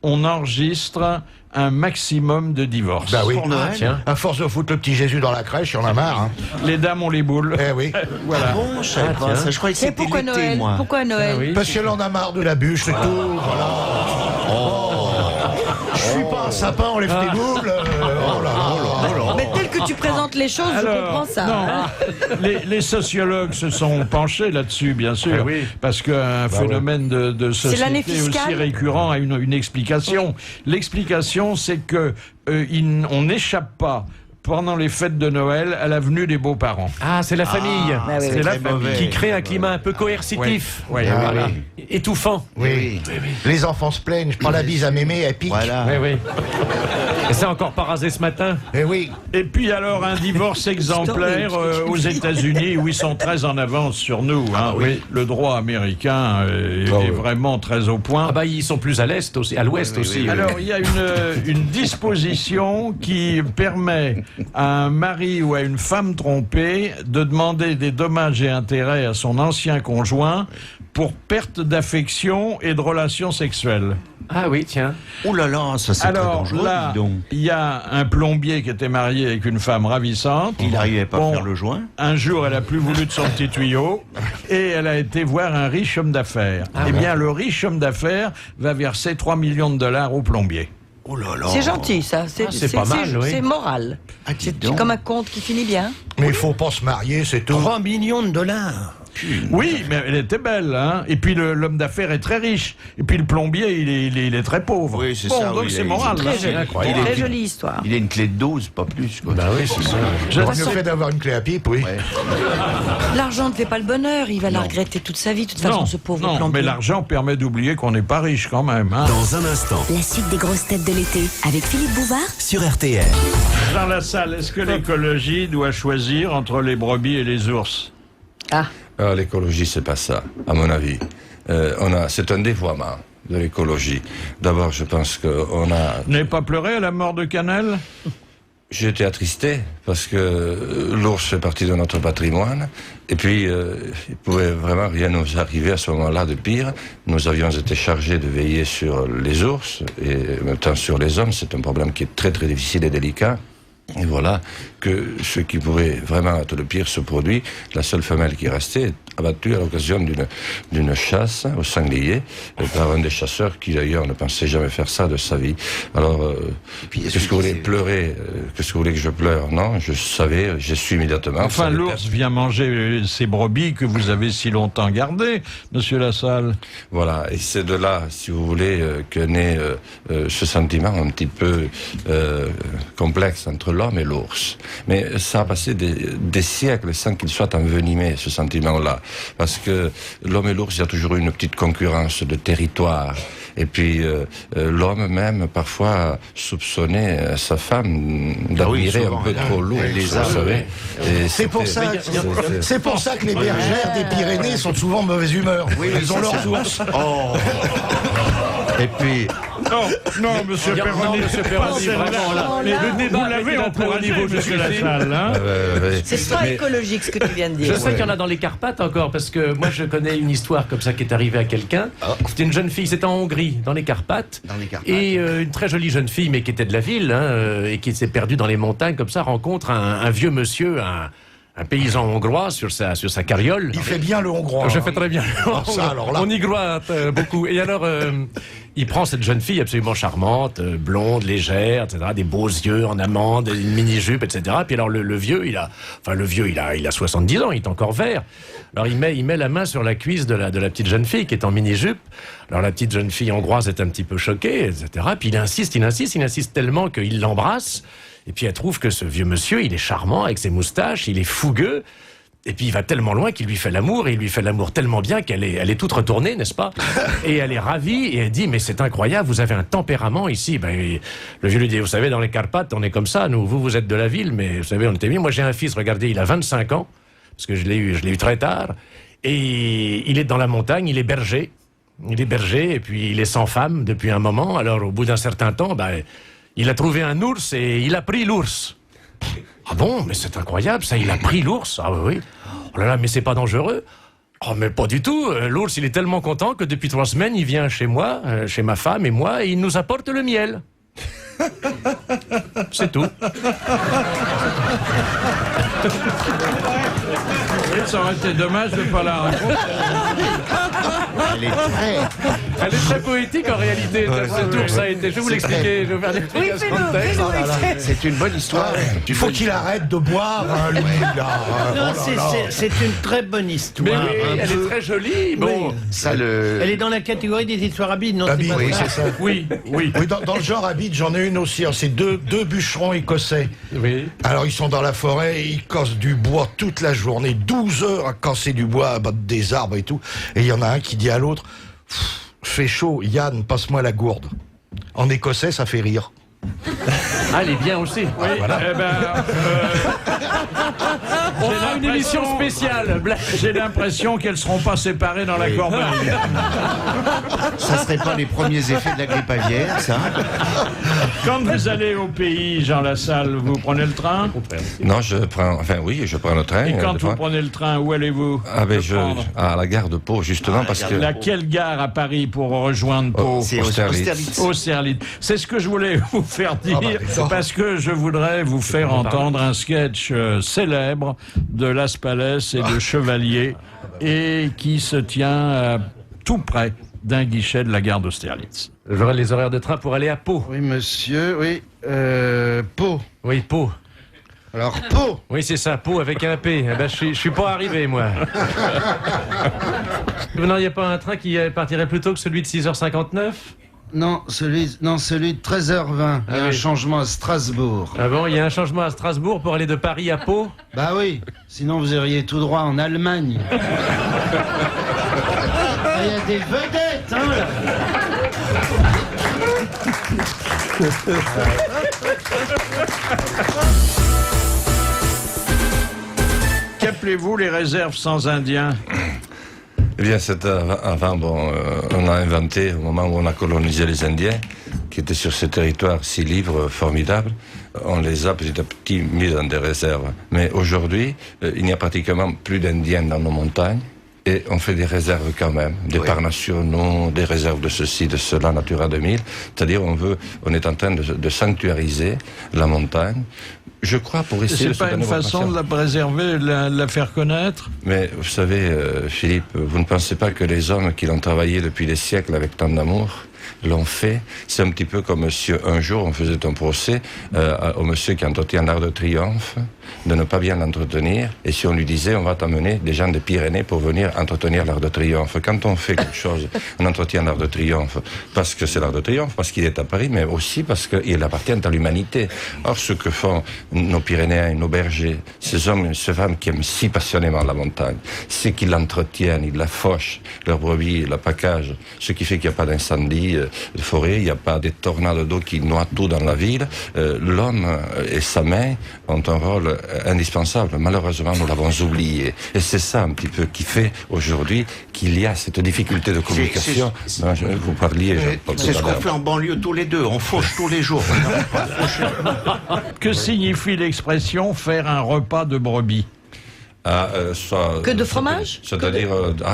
on enregistre un maximum de divorces. Bah oui. Pour Noël. Tiens. À force de foutre le petit Jésus dans la crèche, on en a marre. Hein. Les dames ont les boules. Eh oui. Voilà. Bon, je savais pas ça. Je croyais que C'est c'était pourquoi l'été, Noël? moi. Pourquoi Noël? Ah oui. Parce qu'elle en a marre de la bûche, c'est tout. Voilà. Je suis pas un sapin, enlève tes boules. Oh là là. Mais tel que tu présentes les choses, je comprends ça. non, hein. les sociologues se sont penchés là-dessus, bien sûr, Ah oui. parce qu'un phénomène de l'année société fiscale. aussi récurrent a une explication. L'explication, c'est que on n'échappe pas pendant les fêtes de Noël à l'avenue des beaux-parents. Ah, c'est la famille. Bah oui, C'est oui. la très famille mauvais. Qui crée un climat un peu coercitif. Oui, Ah, Voilà. oui. Étouffant. Oui. Les enfants se plaignent, je prends la bise à mémé, elle pique. Voilà. Oui. Et c'est encore pas rasé ce matin. Eh oui. Et puis alors un divorce exemplaire aux États-Unis où ils sont très en avance sur nous. Hein. oui. Le droit américain est vraiment très au point. Ah bah ils sont plus à l'est aussi, à l'ouest aussi. Alors, il y a une disposition qui permet à un mari ou à une femme trompée de demander des dommages et intérêts à son ancien conjoint pour perte d'affection et de relations sexuelles. Ah oui, tiens. Oh là là, ça c'est très Alors dangereux, là, dis donc. il y a un plombier qui était marié avec une femme ravissante. Il n'arrivait pas Bon, à faire le joint. Un jour, elle a plus voulu de son petit tuyau et elle a été voir un riche homme d'affaires. Eh bien, le riche homme d'affaires va verser 3 millions de dollars au plombier. Oh là là. C'est gentil, ça. c'est pas mal, oui. C'est moral. Ah, dis C'est donc. comme un conte qui finit bien. Mais il faut pas se marier, c'est tout. 3 millions de dollars. Oui, mais elle était belle, hein. Et puis l'homme d'affaires est très riche. Et puis le plombier, il est très pauvre. Oui, c'est bon, ça, donc oui, c'est il- moral. il- hein. Très jolie. Très jolie histoire. Il a une clé de dose, pas plus. Quoi. Bah oui, c'est ça. Le fait d'avoir une clé à pipe, oui. Ouais. L'argent ne fait pas le bonheur. Il va la regretter toute sa vie. De toute façon, Non, ce pauvre non, plombier. mais l'argent permet d'oublier qu'on n'est pas riche quand même. Hein. Dans un instant, La suite des grosses têtes de l'été avec Philippe Bouvard sur RTL. Jean Lassalle, est-ce que l'écologie doit choisir entre les brebis et les ours? Ah. Alors, l'écologie, c'est pas ça, à mon avis. C'est un dévoiement de l'écologie. D'abord, je pense qu'on a... Vous n'avez pas pleuré à la mort de Canel? J'ai été attristé parce que l'ours fait partie de notre patrimoine. Et puis, il pouvait vraiment rien nous arriver à ce moment-là de pire. Nous avions été chargés de veiller sur les ours et en même temps sur les hommes. C'est un problème qui est très très difficile et délicat. Et voilà que ce qui pourrait vraiment être le pire se produit. La seule femelle qui restait est abattue à l'occasion d'une chasse au sanglier par un des chasseurs qui d'ailleurs ne pensait jamais faire ça de sa vie. Alors, qu'est-ce que vous voulez pleurer qu'est-ce que vous voulez que je pleure? Non, je savais, j'ai su immédiatement. Enfin, l'ours vient manger ces brebis que vous avez si longtemps gardées, monsieur Lassalle. Voilà, et c'est de là, si vous voulez, que naît ce sentiment un petit peu complexe entre l'homme et l'ours. Mais ça a passé des siècles sans qu'il soit envenimé, ce sentiment-là. Parce que l'homme et l'ours, il y a toujours eu une petite concurrence de territoire. Et puis, l'homme même, parfois, soupçonnait sa femme d'admirer un peu trop l'ours. Les vous savez. Et C'est pour ça que les bergères des Pyrénées sont souvent de mauvaise humeur. Oui, Elles ont leurs ours. Oh. Et puis, Non, monsieur Perroni, monsieur Perroni, vraiment, là. le débat, vous était l'avez d'un très haut encouragé, niveau, je monsieur suis Lassalle. Hein. C'est pas écologique ce que tu viens de dire. Je sais qu'il y en a dans les Carpates encore, parce que moi je connais une histoire comme ça qui est arrivée à quelqu'un. C'était une jeune fille, c'était en Hongrie, dans les Carpates. Dans les Carpates. Et une très jolie jeune fille, mais qui était de la ville, hein, et qui s'est perdue dans les montagnes comme ça, rencontre un vieux monsieur, un paysan hongrois sur sa carriole. Il fait bien le hongrois. Je fais très bien. Alors là. On y grotte beaucoup. Et alors, il prend cette jeune fille absolument charmante, blonde, légère, etc., des beaux yeux en amande, une mini-jupe, etc. Puis alors, le vieux, il a 70 ans, il est encore vert. Alors, il met la main sur la cuisse de la petite jeune fille qui est en mini-jupe. Alors, la petite jeune fille hongroise est un petit peu choquée, etc. Puis il insiste tellement qu'il l'embrasse. Et puis elle trouve que ce vieux monsieur, il est charmant avec ses moustaches, il est fougueux. Et puis il va tellement loin qu'il lui fait l'amour, et il lui fait l'amour tellement bien qu'elle est toute retournée, n'est-ce pas? Et elle est ravie, et elle dit, mais c'est incroyable, vous avez un tempérament ici. Ben, le vieux lui dit, vous savez, dans les Carpates, on est comme ça, nous, vous êtes de la ville, mais vous savez, on était bien. Moi j'ai un fils, regardez, il a 25 ans, parce que je l'ai eu très tard, et il est dans la montagne, il est berger. Il est berger, et puis il est sans femme depuis un moment, alors au bout d'un certain temps, il a trouvé un ours et il a pris l'ours. Ah bon, mais c'est incroyable, ça, il a pris l'ours. Ah oui. Oh là là, mais c'est pas dangereux. Oh, mais pas du tout. L'ours, il est tellement content que depuis 3 semaines, il vient chez moi, chez ma femme et moi, et il nous apporte le miel. C'est tout. Ça aurait été dommage de ne pas la raconter. Elle est très poétique en réalité. Cet ours a été. Je vais vous l'expliquer. Je vais vous faire l'explication de texte. C'est une bonne histoire. Il faut qu'il arrête de boire, lui, là. Non, c'est une très bonne histoire. Mais oui, elle est très jolie. Bon, oui. Elle est dans la catégorie des histoires habides, non? Habide, oui, c'est ça. Oui. Dans le genre habide, j'en ai une aussi. C'est deux bûcherons écossais. Oui. Alors ils sont dans la forêt, et ils cassent du bois toute la journée, 12 heures à casser du bois, à battre des arbres et tout. Et il y en a un qui dit à l'autre, fait chaud, Yann, passe-moi la gourde. En écossais, ça fait rire. Ah, elle est bien aussi. Oui. Voilà. Eh ben, On fera une émission spéciale. j'ai l'impression qu'elles ne seront pas séparées dans la corbeille. Ça serait pas les premiers effets de la grippe aviaire, ça? Quand vous allez au pays, Jean Lassalle, vous prenez le train? Non, je prends le train. Et quand vous prenez le train, où allez-vous? À la gare de Pau, justement, parce que... Laquelle gare à Paris pour rejoindre Pau? C'est Austerlitz. Austerlitz. C'est ce que je voulais vous faire dire, parce que je voudrais vous faire entendre un sketch célèbre de Las Palais et de Chevalier, et qui se tient tout près d'un guichet de la gare d'Austerlitz. J'aurai les horaires de train pour aller à Pau. Oui, monsieur, oui. Pau. Oui, Pau. Alors, Pau. Oui, c'est ça, Pau avec un P. Eh ben, je suis pas arrivé, moi. Vous n'auriez pas un train qui partirait plus tôt que celui de 6h59? Non, celui de 13h20. Il y a un changement à Strasbourg. Ah bon, il y a un changement à Strasbourg pour aller de Paris à Pau? Bah oui, sinon vous iriez tout droit en Allemagne. Il y a des vedettes, hein, là. Qu'appelez-vous les réserves sans Indiens? Eh bien, c'est avant, on a inventé, au moment où on a colonisé les Indiens, qui étaient sur ces territoires si libres, formidables, on les a petit à petit mis dans des réserves. Mais aujourd'hui, il n'y a pratiquement plus d'Indiens dans nos montagnes, et on fait des réserves quand même, des parcs nationaux, des réserves de ceci, de cela, Natura 2000. C'est-à-dire, on est en train de sanctuariser la montagne. Je crois pour essayer de se donner C'est pas une façon de la préserver, de la faire connaître? Mais vous savez, Philippe, vous ne pensez pas que les hommes qui l'ont travaillé depuis des siècles avec tant d'amour l'ont fait? C'est un petit peu comme monsieur, un jour on faisait un procès au monsieur qui entretient l'Arc de Triomphe, de ne pas bien l'entretenir, et si on lui disait on va t'amener des gens des Pyrénées pour venir entretenir l'Arc de Triomphe. Quand on fait quelque chose, on entretient l'Arc de Triomphe parce que c'est l'Arc de Triomphe, parce qu'il est à Paris, mais aussi parce qu'il appartient à l'humanité. Or, ce que font nos Pyrénéens, nos bergers, ces hommes et ces femmes qui aiment si passionnément la montagne, c'est qu'ils l'entretiennent, ils la fauchent, leurs brebis, la package, ce qui fait qu'il n'y a pas d'incendie de forêt, il n'y a pas des tornades d'eau qui noient tout dans la ville. L'homme et sa main ont un rôle indispensable. Malheureusement, nous l'avons oublié. Et c'est ça un petit peu qui fait aujourd'hui qu'il y a cette difficulté de communication. Vous parliez... C'est ce qu'on fait en banlieue tous les deux. On fauche tous les jours. Que signifie l'expression faire un repas de brebis? Que de fromage? C'est-à-dire...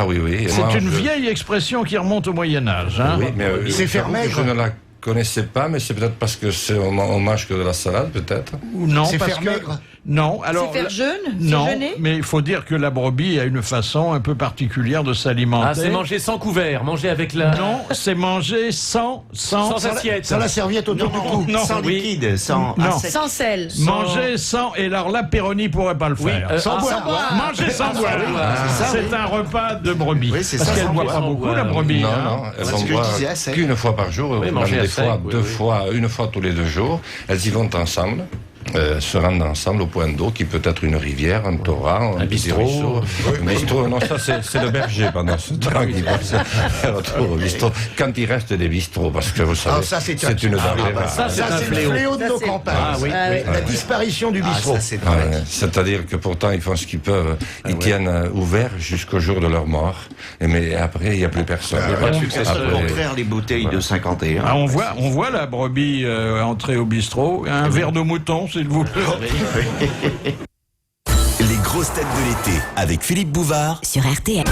oui. C'est une vieille expression qui remonte au Moyen-Âge. Hein? Oui, mais c'est faire maigre. Je ne la connaissais pas, mais c'est peut-être parce que on mange que de la salade, peut-être. Ou non, c'est parce faire que maigre. Non, alors... C'est faire jeûne? Non, C'est jeûner? mais il faut dire que la brebis a une façon un peu particulière de s'alimenter. Ah, c'est manger sans couvert, manger avec la... Non, c'est manger sans assiette. Sans la serviette autour du cou. non, sans oui. liquide. Sans Non. assiette. Sans sel. Manger sans... Et alors là, Péroni pourrait pas le faire. Sans boire. Manger sans boire. C'est un repas de brebis. Oui, c'est Parce ça, qu'elle sans ne boit boire. pas beaucoup, la brebis. Non, hein. non, elles C'est vont ce que je boire disais, à sec. qu'une fois par jour, Oui, ou manger même à des sec, fois, oui, deux oui. fois, une fois tous les 2 jours. Elles y vont ensemble. Se rendent ensemble au point d'eau qui peut être une rivière, un torrent, un petit bistrot. ruisseau. Un bistrot, non, ça c'est le berger pendant ce temps qui va se faire retour au bistrot. Quand il reste des bistrots, parce que vous savez, Ah, ça, c'est une denrée rare. ça, c'est un le fléau. fléau de nos c'est- campagnes. Ah oui, Ah, oui. oui. La disparition du bistrot. Ça, c'est Ah, vrai. ouais. C'est-à-dire que pourtant ils font ce qu'ils peuvent, ils tiennent ouvert jusqu'au jour de leur mort, mais après il n'y a plus personne. Il n'y a pas de successeur. Après, Au contraire, les bouteilles de 51. Ah, on voit la brebis entrer au bistrot. Un verre de mouton, s'il vous plaît. Les grosses têtes de l'été avec Philippe Bouvard sur RTL.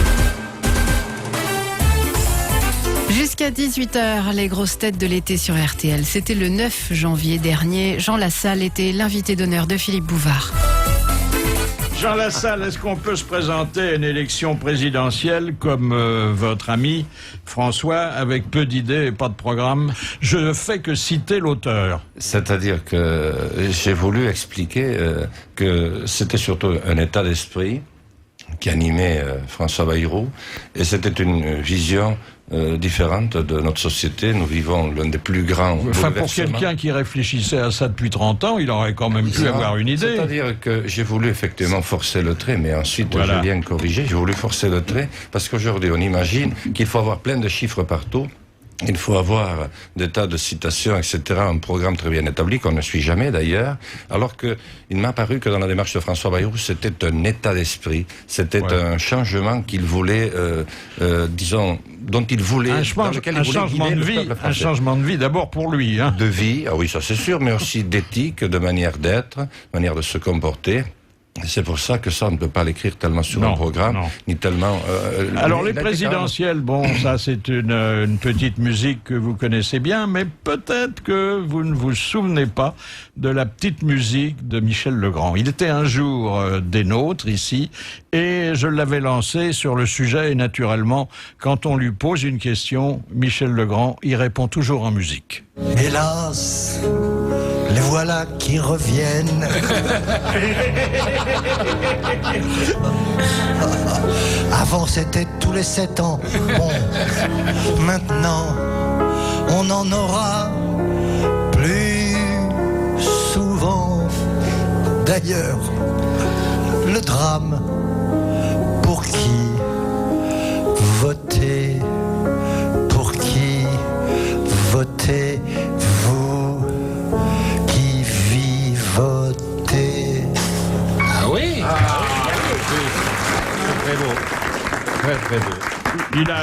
Jusqu'à 18h, les grosses têtes de l'été sur RTL. C'était le 9 janvier dernier. Jean Lassalle était l'invité d'honneur de Philippe Bouvard. Jean Lassalle, est-ce qu'on peut se présenter à une élection présidentielle comme votre ami François, avec peu d'idées et pas de programme? Je ne fais que citer l'auteur. C'est-à-dire que j'ai voulu expliquer que c'était surtout un état d'esprit qui animait François Bayrou, et c'était une vision différente de notre société. Nous vivons l'un des plus grands Enfin, pour bouleversements. quelqu'un qui réfléchissait à ça depuis 30 ans, il aurait quand même pu avoir une idée. C'est-à-dire que j'ai voulu effectivement forcer le trait, mais ensuite Voilà. j'ai bien corrigé. J'ai voulu forcer le trait parce qu'aujourd'hui on imagine qu'il faut avoir plein de chiffres partout. Il faut avoir des tas de citations, etc., un programme très bien établi, qu'on ne suit jamais d'ailleurs, alors que il m'a paru que dans la démarche de François Bayrou, c'était un état d'esprit, c'était un changement qu'il voulait, disons, dont il voulait, dans lequel il voulait changement guider de le vie, peuple un français. changement de vie d'abord pour lui. Hein. De vie, ah oui, ça c'est sûr, mais aussi d'éthique, de manière d'être, manière de se comporter. C'est pour ça que ça, on ne peut pas l'écrire tellement sur un programme, ni tellement... Alors les il a été présidentielles, bon, ça c'est une petite musique que vous connaissez bien, mais peut-être que vous ne vous souvenez pas de la petite musique de Michel Legrand. Il était un jour des nôtres ici, et je l'avais lancé sur le sujet, et naturellement, quand on lui pose une question, Michel Legrand y répond toujours en musique. Hélas, les voilà qui reviennent. Avant c'était tous les 7 ans. Bon, maintenant on en aura plus souvent. D'ailleurs, le drame, pour qui voter? Pour qui votez-vous qui vivotez? Ah oui. Très beau. Très, très beau.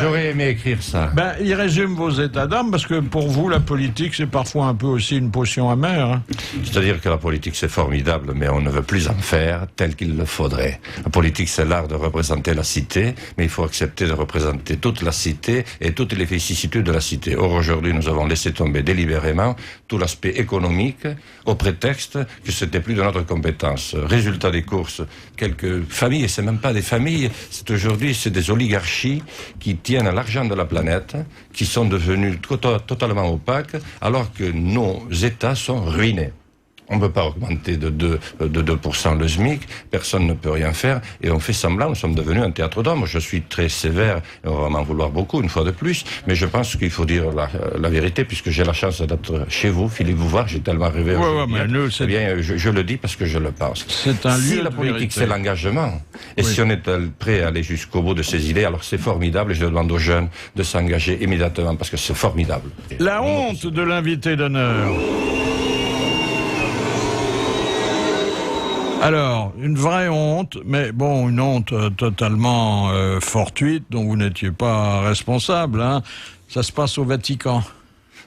J'aurais aimé écrire ça. Ben, il résume vos états d'âme, parce que pour vous, la politique, c'est parfois un peu aussi une potion amère. Hein. C'est-à-dire que la politique, c'est formidable, mais on ne veut plus en faire tel qu'il le faudrait. La politique, c'est l'art de représenter la cité, mais il faut accepter de représenter toute la cité et toutes les vicissitudes de la cité. Or, aujourd'hui, nous avons laissé tomber délibérément tout l'aspect économique au prétexte que c'était plus de notre compétence. Résultat des courses, quelques familles, et c'est même pas des familles, c'est aujourd'hui, c'est des oligarchies qui tiennent l'argent de la planète, qui sont devenus totalement opaques, alors que nos États sont ruinés. On ne peut pas augmenter de 2% le SMIC, personne ne peut rien faire, et on fait semblant, nous sommes devenus un théâtre d'hommes. Je suis très sévère, et on va m'en vouloir beaucoup, une fois de plus, mais je pense qu'il faut dire la vérité, puisque j'ai la chance d'être chez vous, Philippe Bouvard, j'ai tellement rêvé aujourd'hui. Eh bien, je le dis parce que je le pense. C'est un Si lieu la de politique, vérité. c'est l'engagement, et si on est prêt à aller jusqu'au bout de ses idées, alors c'est formidable, et je demande aux jeunes de s'engager immédiatement, parce que c'est formidable. La honte de l'invité d'honneur. Alors, une vraie honte, mais bon, une honte totalement fortuite, dont vous n'étiez pas responsable. Hein. Ça se passe au Vatican.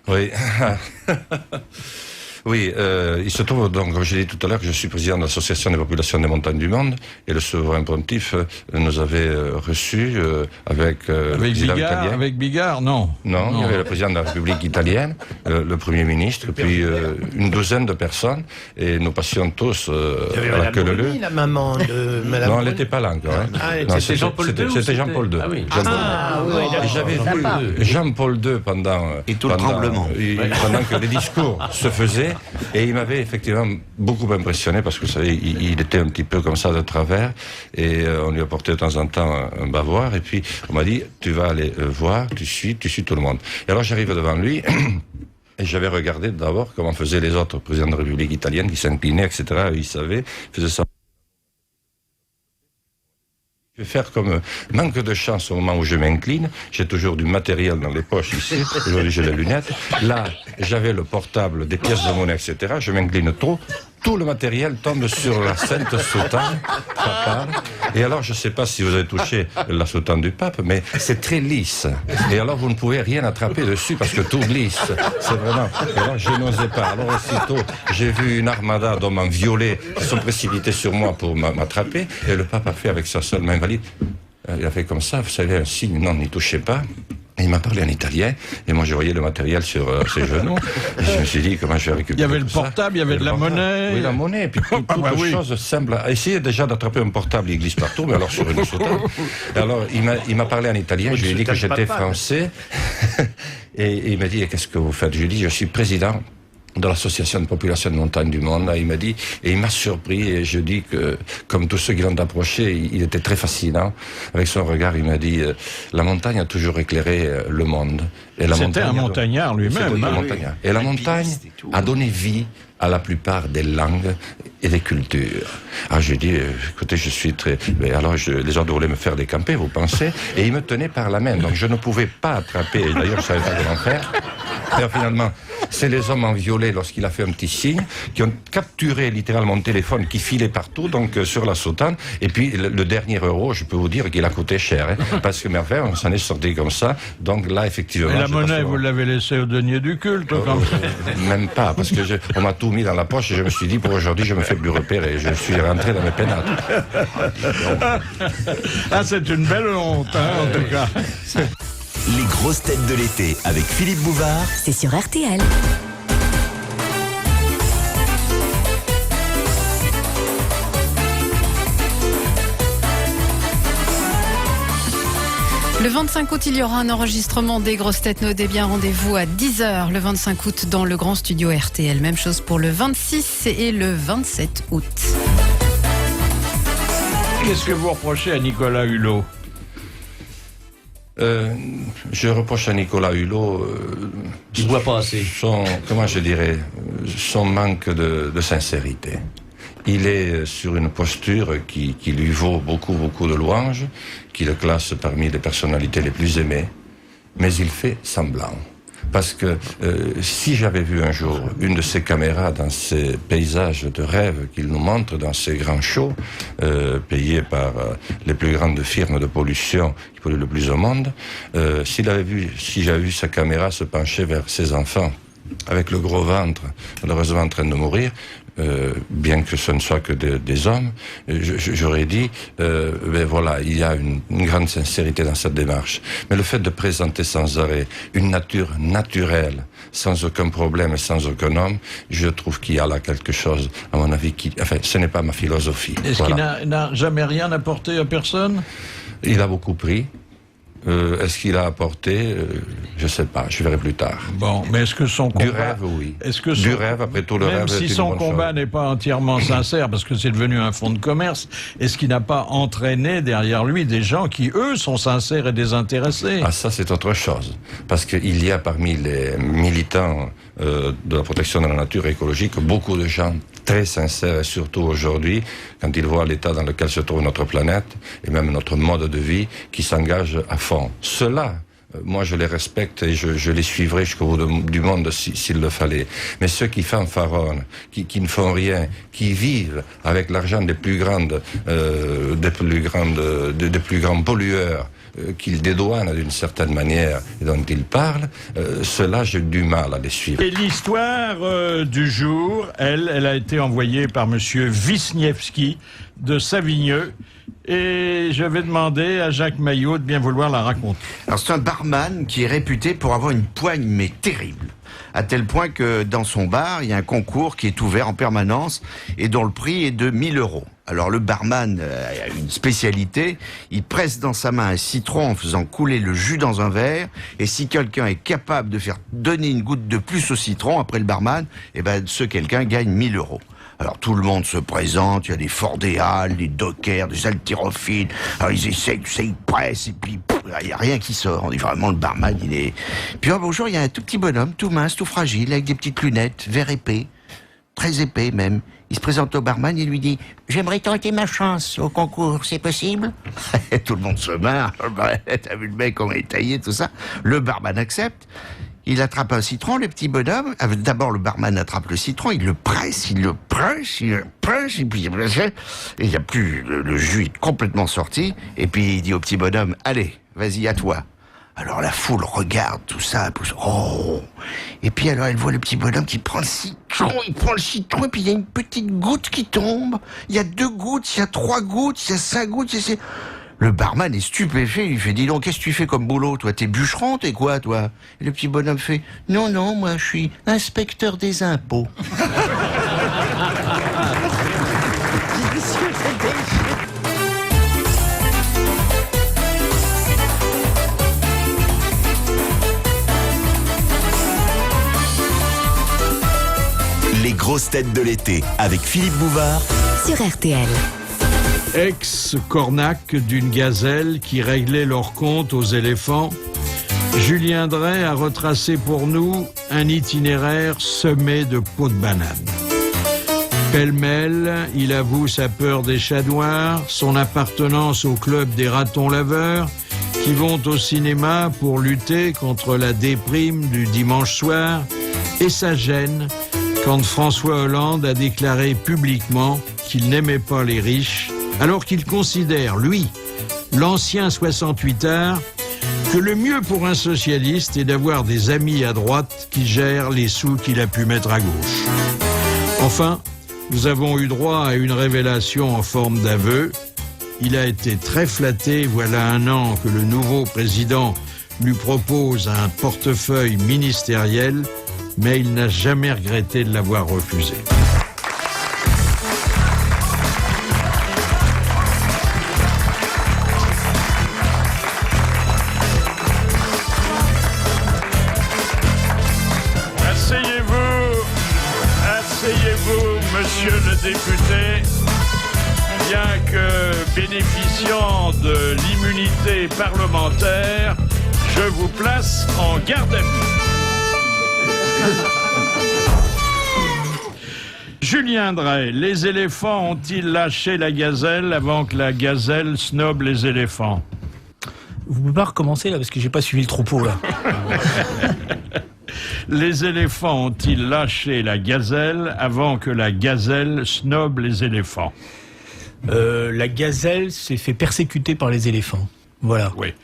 Oui. Oui, il se trouve donc, comme je l'ai dit tout à l'heure, que je suis président de l'Association des populations des montagnes du monde, et le souverain pontife nous avait reçus avec le président italien. Avec Bigard, non. Non, il y avait le président de la République italienne, le Premier ministre, puis une douzaine de personnes, et nous passions tous à la queue leu. La maman de Madame. Non, elle n'était pas là encore. Hein. C'était Jean-Paul II. C'était Jean-Paul II. J'avais vu Jean-Paul II pendant tout le tremblement. Pendant que les discours se faisaient, et il m'avait effectivement beaucoup impressionné parce que vous savez, il était un petit peu comme ça de travers, et on lui apportait de temps en temps un bavoir, et puis on m'a dit tu vas aller voir, tu suis tout le monde. Et alors j'arrive devant lui. Et j'avais regardé d'abord comment faisaient les autres présidents de la République italienne qui s'inclinaient, etc. Ils savaient, faisaient ça. Je vais faire comme manque de chance au moment où je m'incline. J'ai toujours du matériel dans les poches ici. Aujourd'hui, j'ai les lunettes. Là, j'avais le portable, des pièces de monnaie, etc. Je m'incline trop. Tout le matériel tombe sur la sainte soutane, papale. Et alors, je ne sais pas si vous avez touché la soutane du pape, mais c'est très lisse. Et alors, vous ne pouvez rien attraper dessus parce que tout glisse. C'est vraiment... Et alors, je n'osais pas. Alors, aussitôt, j'ai vu une armada d'hommes en violet qui sont précipités sur moi pour m'attraper. Et le pape a fait avec sa seule main valide. Il a fait comme ça, vous savez, un signe, non, n'y touchez pas. Et il m'a parlé en italien, et moi je voyais le matériel sur ses genoux, et je me suis dit comment je vais récupérer. Il y avait le portable, il y avait de la monnaie. Oui, la monnaie, et puis toute chose simple. Essayez déjà d'attraper un portable, il glisse partout, mais alors sur une soutane. Alors il m'a parlé en italien, je lui ai dit que j'étais français, et il m'a dit qu'est-ce que vous faites? Je lui ai dit je suis président de l'Association de population de montagne du monde. Il m'a dit, et il m'a surpris, et je dis que, comme tous ceux qui l'ont approché, il était très fascinant. Avec son regard, il m'a dit, la montagne a toujours éclairé le monde. C'était un montagnard lui-même. Et la montagne a donné vie à la plupart des langues et des cultures. Alors j'ai dit, écoutez, je suis très... Mais alors les autres voulaient me faire décamper, vous pensez? Et il me tenait par la main, donc je ne pouvais pas attraper, et d'ailleurs je savais pas comment faire. Et finalement, c'est les hommes en violet, lorsqu'il a fait un petit signe, qui ont capturé littéralement mon téléphone qui filait partout, donc sur la soutane. Et puis le dernier euro, je peux vous dire qu'il a coûté cher, hein, parce que mais enfin, on s'en est sorti comme ça. Donc là, effectivement... Et la monnaie, vous l'avez laissée au denier du culte, quand même pas, parce que on m'a tout mis dans la poche et je me suis dit, pour aujourd'hui, je me fais plus repérer. Je suis rentré dans mes pénates. Ah, c'est une belle honte, hein, en tout cas. Les grosses têtes de l'été avec Philippe Bouvard. C'est sur RTL. Le 25 août, il y aura un enregistrement des grosses têtes. Notez bien, rendez-vous à 10h le 25 août dans le grand studio RTL. Même chose pour le 26 et le 27 août. Qu'est-ce que vous reprochez à Nicolas Hulot? Je reproche à Nicolas Hulot son manque de sincérité. Il est sur une posture qui lui vaut beaucoup de louanges, qui le classe parmi les personnalités les plus aimées, mais il fait semblant. Parce que si j'avais vu un jour une de ces caméras dans ces paysages de rêve qu'il nous montre dans ces grands shows, payés par les plus grandes firmes de pollution qui polluent le plus au monde, si j'avais vu sa caméra se pencher vers ses enfants avec le gros ventre, malheureusement en train de mourir, bien que ce ne soit que des hommes, j'aurais dit, ben voilà, il y a une grande sincérité dans cette démarche. Mais le fait de présenter sans arrêt une nature naturelle, sans aucun problème et sans aucun homme, je trouve qu'il y a là quelque chose, à mon avis, ce n'est pas ma philosophie. Est-ce qu'il n'a jamais rien apporté à personne? Il a beaucoup pris. Est-ce qu'il a apporté je ne sais pas, je verrai plus tard. Bon, mais est-ce que son combat... Du rêve, oui. Du rêve, après tout le rêve... Même si son combat n'est pas entièrement sincère, parce que c'est devenu un fonds de commerce, est-ce qu'il n'a pas entraîné derrière lui des gens qui, eux, sont sincères et désintéressés? Ah, ça, c'est autre chose. Parce qu'il y a parmi les militants de la protection de la nature écologique beaucoup de gens très sincères, et surtout aujourd'hui, quand ils voient l'état dans lequel se trouve notre planète, et même notre mode de vie, qui s'engagent à fond. Ceux-là moi je les respecte et je les suivrai jusqu'au bout du monde s'il le fallait. Mais ceux qui fanfaronnent, qui ne font rien, qui vivent avec l'argent des plus grands pollueurs, qu'ils dédouanent d'une certaine manière et dont ils parlent, cela j'ai du mal à les suivre. Et l'histoire du jour, elle a été envoyée par monsieur Wisniewski de Savigneux. Et je vais demander à Jacques Maillot de bien vouloir la raconter. Alors c'est un barman qui est réputé pour avoir une poigne mais terrible. À tel point que dans son bar, il y a un concours qui est ouvert en permanence et dont le prix est de 1 000 €. Alors le barman a une spécialité, il presse dans sa main un citron en faisant couler le jus dans un verre, et si quelqu'un est capable de faire donner une goutte de plus au citron après le barman, eh ben ce quelqu'un gagne 1 000 €. Alors tout le monde se présente, il y a des Fordéales, des Dockers, des haltérophiles, alors ils essayent, tu sais, ils pressent, et puis il n'y a rien qui sort. On dit vraiment le barman, il est... Puis un beau jour, il y a un tout petit bonhomme, tout mince, tout fragile, avec des petites lunettes, vert épais, très épais même. Il se présente au barman et lui dit « J'aimerais tenter ma chance au concours, c'est possible ?» Tout le monde se marre, t'as vu le mec, comment il est taillé, tout ça. Le barman accepte. Il attrape un citron, le petit bonhomme. D'abord, le barman attrape le citron, il le presse, et puis il n'y a plus, le jus est complètement sorti. Et puis il dit au petit bonhomme, allez, vas-y, à toi. Alors la foule regarde tout ça, oh. Et puis alors elle voit le petit bonhomme qui prend le citron, et puis il y a une petite goutte qui tombe. Il y a 2 gouttes, il y a 3 gouttes, il y a 5 gouttes, Le barman est stupéfait, il fait « Dis donc, qu'est-ce que tu fais comme boulot, toi? T'es bûcheron, t'es quoi, toi ?» Et le petit bonhomme fait « Non, moi, je suis inspecteur des impôts. » Les grosses têtes de l'été, avec Philippe Bouvard, sur RTL. Ex-cornac d'une gazelle qui réglait leurs comptes aux éléphants, Julien Dray a retracé pour nous un itinéraire semé de peaux de banane. Pêle-mêle, il avoue sa peur des chats noirs, son appartenance au club des ratons laveurs, qui vont au cinéma pour lutter contre la déprime du dimanche soir, et sa gêne quand François Hollande a déclaré publiquement qu'il n'aimait pas les riches, alors qu'il considère, lui, l'ancien 68ard, que le mieux pour un socialiste est d'avoir des amis à droite qui gèrent les sous qu'il a pu mettre à gauche. Enfin, nous avons eu droit à une révélation en forme d'aveu. Il a été très flatté, voilà 1 an que le nouveau président lui propose un portefeuille ministériel, mais il n'a jamais regretté de l'avoir refusé. Asseyez-vous, monsieur le député. Bien que bénéficiant de l'immunité parlementaire, je vous place en garde à vue. Julien Dray, les éléphants ont-ils lâché la gazelle avant que la gazelle snobe les éléphants? Vous pouvez pas recommencer là parce que j'ai pas suivi le troupeau là. Les éléphants ont-ils lâché la gazelle avant que la gazelle snobe les éléphants? La gazelle s'est fait persécuter par les éléphants. Voilà. Oui.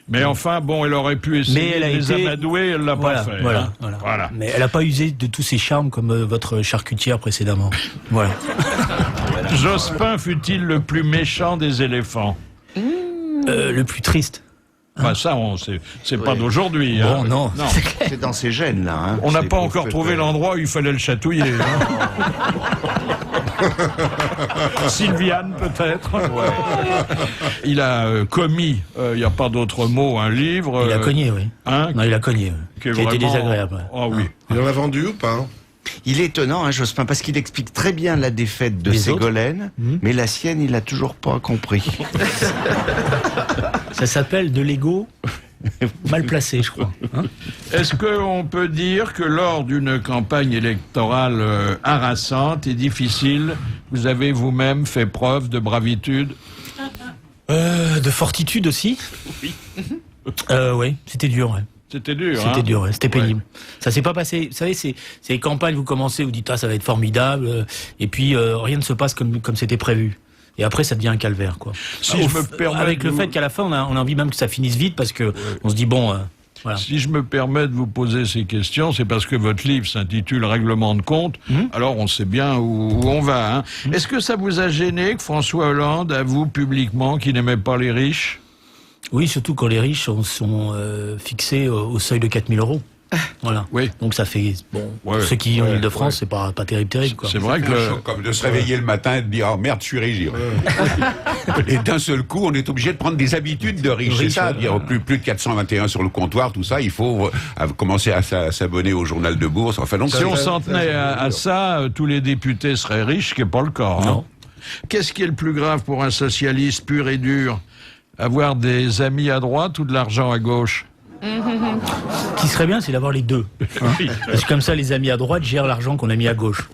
Mais enfin, bon, elle aurait pu essayer de les amadouer, elle l'a pas fait. Voilà. Mais elle n'a pas usé de tous ses charmes comme votre charcutière précédemment. Voilà. Jospin fut-il le plus méchant des éléphants? Le plus triste. Bah ça, c'est pas d'aujourd'hui. Bon, non. C'est dans ses gènes, là. Hein. On n'a pas encore trouvé l'endroit où il fallait le chatouiller. Sylviane, peut-être. Ouais. Il a commis, il n'y a pas d'autre mot, un livre. Il a cogné, oui. Non, il a cogné. Qui a été désagréable. Ah oui. Il en a vendu ou pas? Il est étonnant, hein, Jospin, parce qu'il explique très bien la défaite de Ségolène, mais la sienne, il n'a toujours pas compris. Ça s'appelle de l'ego mal placé, je crois. Hein? Est-ce qu'on peut dire que lors d'une campagne électorale harassante et difficile, vous avez vous-même fait preuve de bravitude? De fortitude aussi. Oui. Oui, c'était dur, ouais. C'était dur, C'était dur, ouais, c'était pénible. Ça s'est pas passé. Vous savez, c'est les campagnes, vous commencez, vous dites ça va être formidable, et puis rien ne se passe comme c'était prévu. Et après, ça devient un calvaire, quoi. Si je me permets avec le fait qu'à la fin, on a envie même que ça finisse vite parce que on se dit bon. Voilà. Si je me permets de vous poser ces questions, c'est parce que votre livre s'intitule Règlement de compte. Alors on sait bien où on va. Hein. Est-ce que ça vous a gêné que François Hollande avoue publiquement qu'il n'aimait pas les riches? Oui, surtout quand les riches sont fixés au seuil de 4 000 €. Voilà. Oui. Donc ça fait pour ceux qui vivent en Ile-de-France, c'est pas terrible, quoi. C'est vrai que comme de se réveiller le matin et de dire oh merde, je suis riche. Et d'un seul coup, on est obligé de prendre des habitudes de riche. C'est ça, dire plus de 421 sur le comptoir, tout ça, il faut commencer à s'abonner au journal de bourse. Enfin, donc, si on s'en tenait à ça, tous les députés seraient riches, ce qui n'est pas le cas. Hein. Non. Qu'est-ce qui est le plus grave pour un socialiste pur et dur? Avoir des amis à droite ou de l'argent à gauche? Ce qui serait bien, c'est d'avoir les deux. Parce que comme ça, les amis à droite gèrent l'argent qu'on a mis à gauche.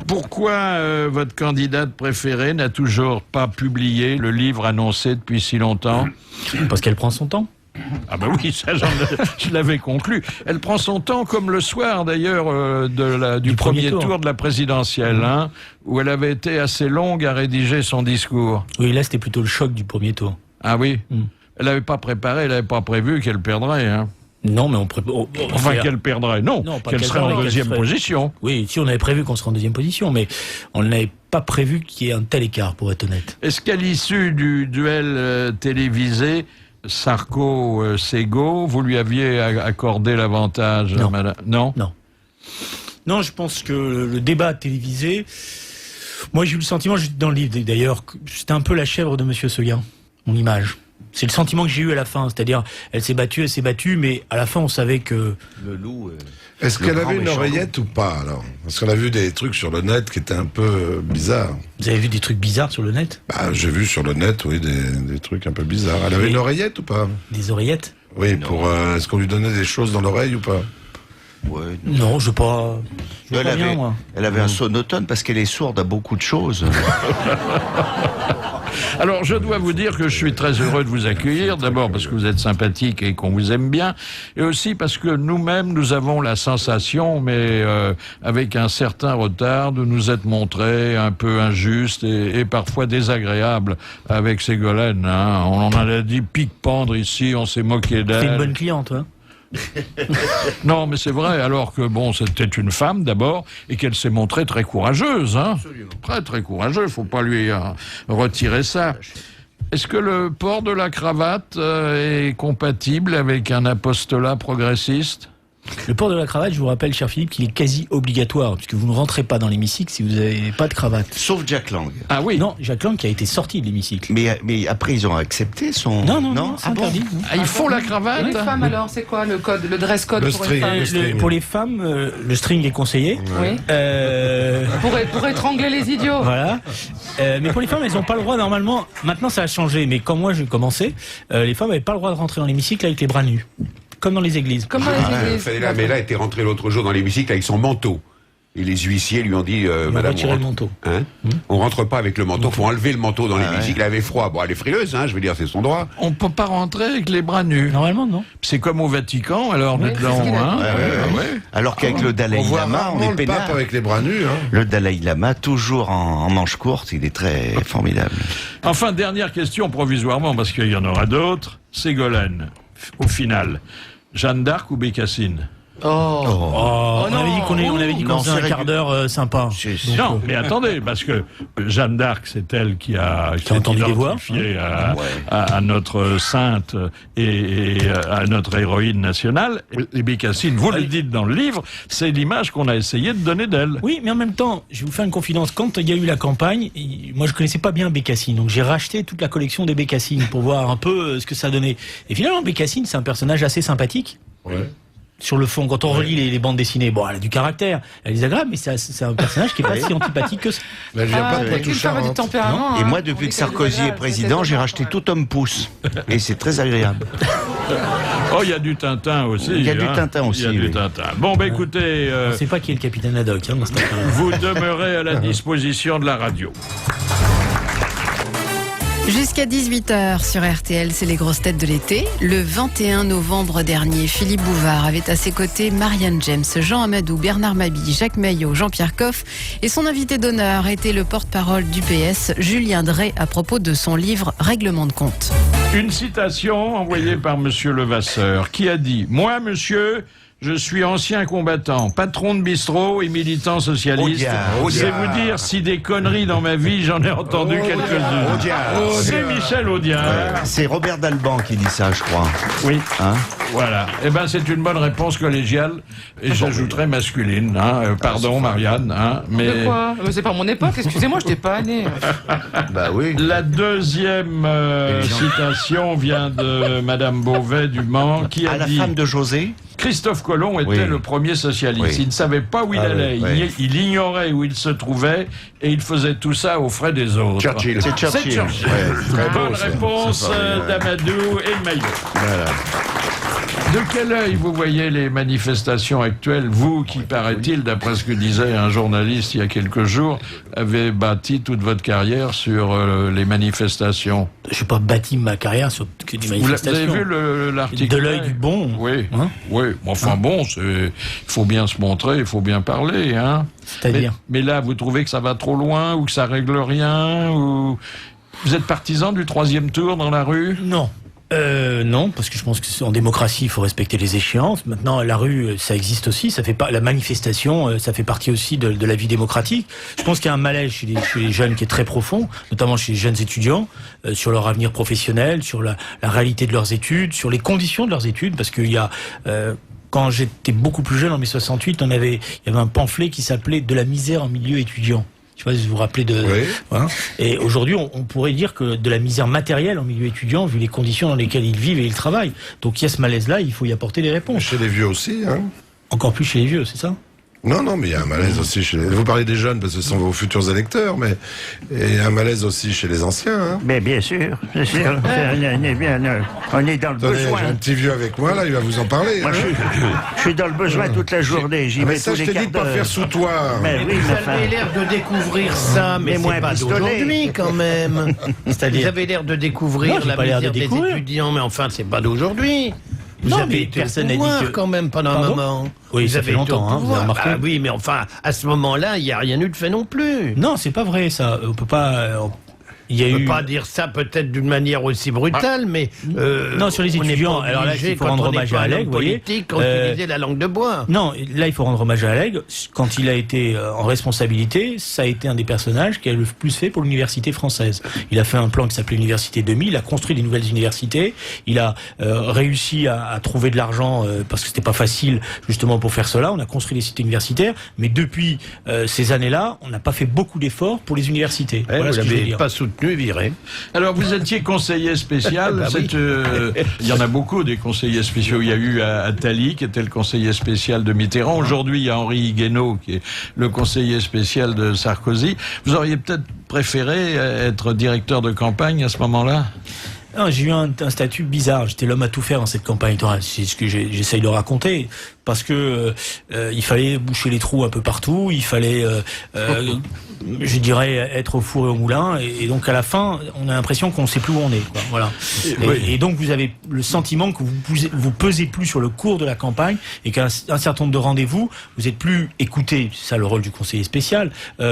Pourquoi votre candidate préférée n'a toujours pas publié le livre annoncé depuis si longtemps? Parce qu'elle prend son temps. Ah ben oui, ça je l'avais conclu. Elle prend son temps comme le soir d'ailleurs du premier tour de la présidentielle, hein, où elle avait été assez longue à rédiger son discours. Oui, là c'était plutôt le choc du premier tour. Ah oui. Elle n'avait pas préparé, elle n'avait pas prévu qu'elle perdrait. Hein. Non, mais enfin, qu'elle perdrait, non qu'elle serait en deuxième position. Oui, si on avait prévu qu'on serait en deuxième position, mais on n'avait pas prévu qu'il y ait un tel écart, pour être honnête. Est-ce qu'à l'issue du duel télévisé, Sarko-Ségo, vous lui aviez accordé l'avantage, madame? Non. Non, je pense que le débat télévisé, moi j'ai eu le sentiment, dans le livre d'ailleurs, que c'était un peu la chèvre de Monsieur Seguin, mon image. C'est le sentiment que j'ai eu à la fin, c'est-à-dire, elle s'est battue, mais à la fin, on savait que... Le loup... Est-ce qu'elle avait une oreillette ou pas, alors? Parce qu'on a vu des trucs sur le net qui étaient un peu bizarres. Vous avez vu des trucs bizarres sur le net? J'ai vu sur le net, oui, des trucs un peu bizarres. Elle avait une oreillette ou pas? Des oreillettes? Oui, est-ce qu'on lui donnait des choses dans l'oreille ou pas? Ouais, non, je pas... Elle avait un sonotone parce qu'elle est sourde à beaucoup de choses. Alors, je dois vous dire que je suis très heureux de vous accueillir, d'abord parce que vous êtes sympathique et qu'on vous aime bien, et aussi parce que nous-mêmes, nous avons la sensation, mais avec un certain retard, de nous être montrés un peu injustes et parfois désagréables avec Ségolène. Hein. On en a dit pique-pendre ici, on s'est moqué d'elle. C'est une bonne cliente, hein. Non, mais c'est vrai, alors que bon, c'était une femme d'abord, et qu'elle s'est montrée très courageuse, hein. Très très courageuse, faut pas lui retirer ça. Est-ce que le port de la cravate est compatible avec un apostolat progressiste? Le port de la cravate, je vous rappelle, cher Philippe, qu'il est quasi obligatoire, puisque vous ne rentrez pas dans l'hémicycle si vous n'avez pas de cravate. Sauf Jack Lang. Ah oui. Non, Jack Lang qui a été sorti de l'hémicycle. Mais après, ils ont accepté son... Non, c'est interdit. Il faut la cravate? Les femmes, alors, c'est quoi le code, le dress code pour les femmes? Pour les femmes, le string est conseillé. Oui. Pour étrangler les idiots. Voilà. Mais pour les femmes, elles n'ont pas le droit, normalement. Maintenant, ça a changé, mais quand moi, j'ai commencé, les femmes n'avaient pas le droit de rentrer dans l'hémicycle avec les bras nus. Comme dans les églises. Mais là était rentré l'autre jour dans l'hémicycle avec son manteau. Et les huissiers lui ont dit, madame, on va le manteau. Hein on rentre pas avec le manteau, faut enlever le manteau dans l'hémicycle. Elle avait froid. Bon, elle est frileuse, hein, je veux dire, c'est son droit. On peut pas rentrer avec les bras nus. Normalement, non. C'est comme au Vatican, alors dedans, hein. Alors qu'avec le Dalai Lama, on est le pape avec les bras nus, hein. Le Dalai Lama, toujours en manche courte, il est très formidable. Enfin, dernière question provisoirement, parce qu'il y en aura d'autres. Ségolène, au final, Jeanne d'Arc ou Bécassine? On avait dit qu'on faisait un quart d'heure sympa. Non, mais attendez, parce que Jeanne d'Arc, c'est elle qui a entendu des voix à notre sainte et à notre héroïne nationale. Et Bécassine, vous le dites dans le livre, c'est l'image qu'on a essayé de donner d'elle. Oui, mais en même temps, je vais vous faire une confidence. Quand il y a eu la campagne, moi je connaissais pas bien Bécassine, donc j'ai racheté toute la collection des Bécassines pour voir un peu ce que ça donnait. Et finalement, Bécassine, c'est un personnage assez sympathique. Ouais. Sur le fond, quand on relit les bandes dessinées, bon, elle a du caractère, elle est agréable, mais c'est un personnage qui est pas si antipathique que ça. Mais elle vient pas de Poitou-Charentes. Et moi, depuis que Sarkozy est président, j'ai racheté tout Homme Pouce. Et c'est très agréable. Oh, il y a du Tintin aussi. Il y a du Tintin aussi. Il y a du Tintin. Bon, écoutez... On ne sait pas qui est le capitaine Haddock. Hein, vous demeurez à la disposition de la radio. Jusqu'à 18h sur RTL, c'est les grosses têtes de l'été. Le 21 novembre dernier, Philippe Bouvard avait à ses côtés Marianne James, Jean Amadou, Bernard Mabille, Jacques Maillot, Jean-Pierre Coff. Et son invité d'honneur était le porte-parole du PS, Julien Drey, à propos de son livre Règlement de compte. Une citation envoyée par monsieur Levasseur qui a dit « Moi, monsieur, je suis ancien combattant, patron de bistrot et militant socialiste. C'est vous dire si des conneries dans ma vie, j'en ai entendu quelques-unes. » C'est Michel Audiard. C'est Robert Dalban qui dit ça, je crois. Oui. Voilà. Eh ben, c'est une bonne réponse collégiale et j'ajouterais masculine. Pardon, Marianne. Mais... De quoi C'est pas mon époque, excusez-moi, je n'étais pas né. Bah oui. La deuxième citation vient de Madame Beauvais du Mans qui a dit... la femme de José. Christophe Colomb était le premier socialiste. Il ne savait pas où il allait. Il ignorait où il se trouvait et il faisait tout ça aux frais des autres. Churchill. C'est Churchill. Très bonne réponse d'Amadou et de Maillot. Voilà. De quel œil vous voyez les manifestations actuelles, vous qui, paraît-il, d'après ce que disait un journaliste il y a quelques jours, avez bâti toute votre carrière sur les manifestations? Je n'ai pas bâti ma carrière sur des manifestations. Vous avez vu l'article? De l'œil du bon. Oui. Oui. Enfin bon, il faut bien se montrer, il faut bien parler. C'est-à-dire mais là, vous trouvez que ça va trop loin ou que ça règle rien ou... Vous êtes partisan du 3e tour dans la rue? Non. Non, parce que je pense que en démocratie, il faut respecter les échéances. Maintenant, la rue, ça existe aussi. Ça fait pas la manifestation, ça fait partie aussi de la vie démocratique. Je pense qu'il y a un malaise chez les jeunes qui est très profond, notamment chez les jeunes étudiants, sur leur avenir professionnel, sur la réalité de leurs études, sur les conditions de leurs études, parce qu'il y a quand j'étais beaucoup plus jeune, en mai 68, il y avait un pamphlet qui s'appelait « De la misère en milieu étudiant ». Je sais pas si vous vous rappelez de... Voilà. Et aujourd'hui, on pourrait dire que de la misère matérielle en milieu étudiant, vu les conditions dans lesquelles ils vivent et ils travaillent. Donc il y a ce malaise-là, il faut y apporter des réponses. Chez les vieux aussi, Encore plus chez les vieux, c'est ça? Non, mais il y a un malaise aussi chez les... Vous parlez des jeunes parce que ce sont vos futurs électeurs, mais il y a un malaise aussi chez les anciens. Mais bien sûr. On est dans le besoin. J'ai un petit vieux avec moi, là, il va vous en parler. Moi, je suis dans le besoin toute la journée. J'y vais ça, tous je les t'ai dit de pas faire sous toi. Mais oui, vous avez l'air de découvrir ça, mais c'est pas d'aujourd'hui, quand même. C'est-à-dire, vous avez l'air de découvrir la misère des étudiants, mais enfin, c'est pas d'aujourd'hui. Vous avez été au pouvoir quand même pendant un moment. Oui, ça fait longtemps, vous avez remarqué. Oui, mais enfin, à ce moment-là, il n'y a rien eu de fait non plus. Non, c'est pas vrai, ça. On peut pas... On ne peut pas dire ça peut-être d'une manière aussi brutale, mais... non, sur les étudiants, alors là, il faut rendre hommage à Allègre, vous voyez. Quand utiliser la langue de bois. Non, là, il faut rendre hommage à Allègre. Quand il a été en responsabilité, ça a été un des personnages qui a le plus fait pour l'université française. Il a fait un plan qui s'appelait Université 2000, il a construit des nouvelles universités, il a réussi à trouver de l'argent, parce que c'était pas facile, justement, pour faire cela. On a construit des cités universitaires, mais depuis ces années-là, on n'a pas fait beaucoup d'efforts pour les universités. Voilà ce que je veux dire. Pas soutenu. Viré. Alors, vous étiez conseiller spécial. Il y en a beaucoup des conseillers spéciaux. Il y a eu Attali, qui était le conseiller spécial de Mitterrand. Aujourd'hui, il y a Henri Guénaud, qui est le conseiller spécial de Sarkozy. Vous auriez peut-être préféré être directeur de campagne à ce moment-là? J'ai eu un statut bizarre. J'étais l'homme à tout faire dans cette campagne électorale. C'est ce que j'essaye de raconter. Parce que il fallait boucher les trous un peu partout. Il fallait, je dirais, être au four et au moulin. Et donc à la fin, on a l'impression qu'on ne sait plus où on est. Quoi. Voilà. Et donc vous avez le sentiment que vous pesez plus sur le cours de la campagne et qu'à un certain nombre de rendez-vous, vous êtes plus écouté. C'est ça le rôle du conseiller spécial,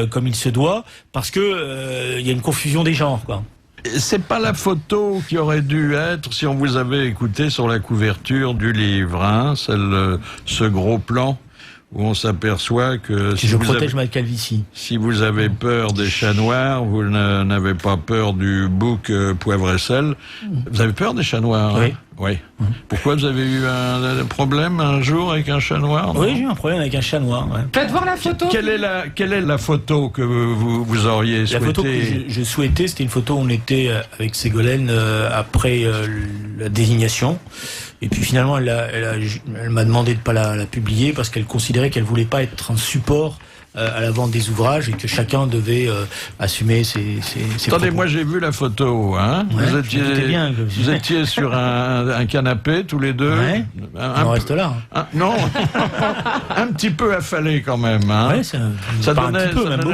comme il se doit, parce que il y a une confusion des genres. Quoi. C'est pas la photo qui aurait dû être si on vous avait écouté sur la couverture du livre, ce gros plan où on s'aperçoit que si je protège ma calvitie. Si vous avez peur des chats noirs, vous n'avez pas peur du bouc poivre et sel. Vous avez peur des chats noirs? Oui. Oui. Pourquoi vous avez eu un problème un jour avec un chat noir? Oui, j'ai eu un problème avec un chat noir. Ouais. Faites voir la photo. Quelle est la photo que vous auriez souhaité? La photo que je souhaitais, c'était une photo où on était avec Ségolène après la désignation. Et puis finalement, elle m'a demandé de pas la publier parce qu'elle considérait qu'elle voulait pas être un support à la vente des ouvrages et que chacun devait assumer ses Attendez, propos. moi j'ai vu la photo. Hein. Ouais, vous étiez sur un canapé tous les deux. Ouais. On reste là. Non, un petit peu affalé quand même. Hein. Ouais, ça donnait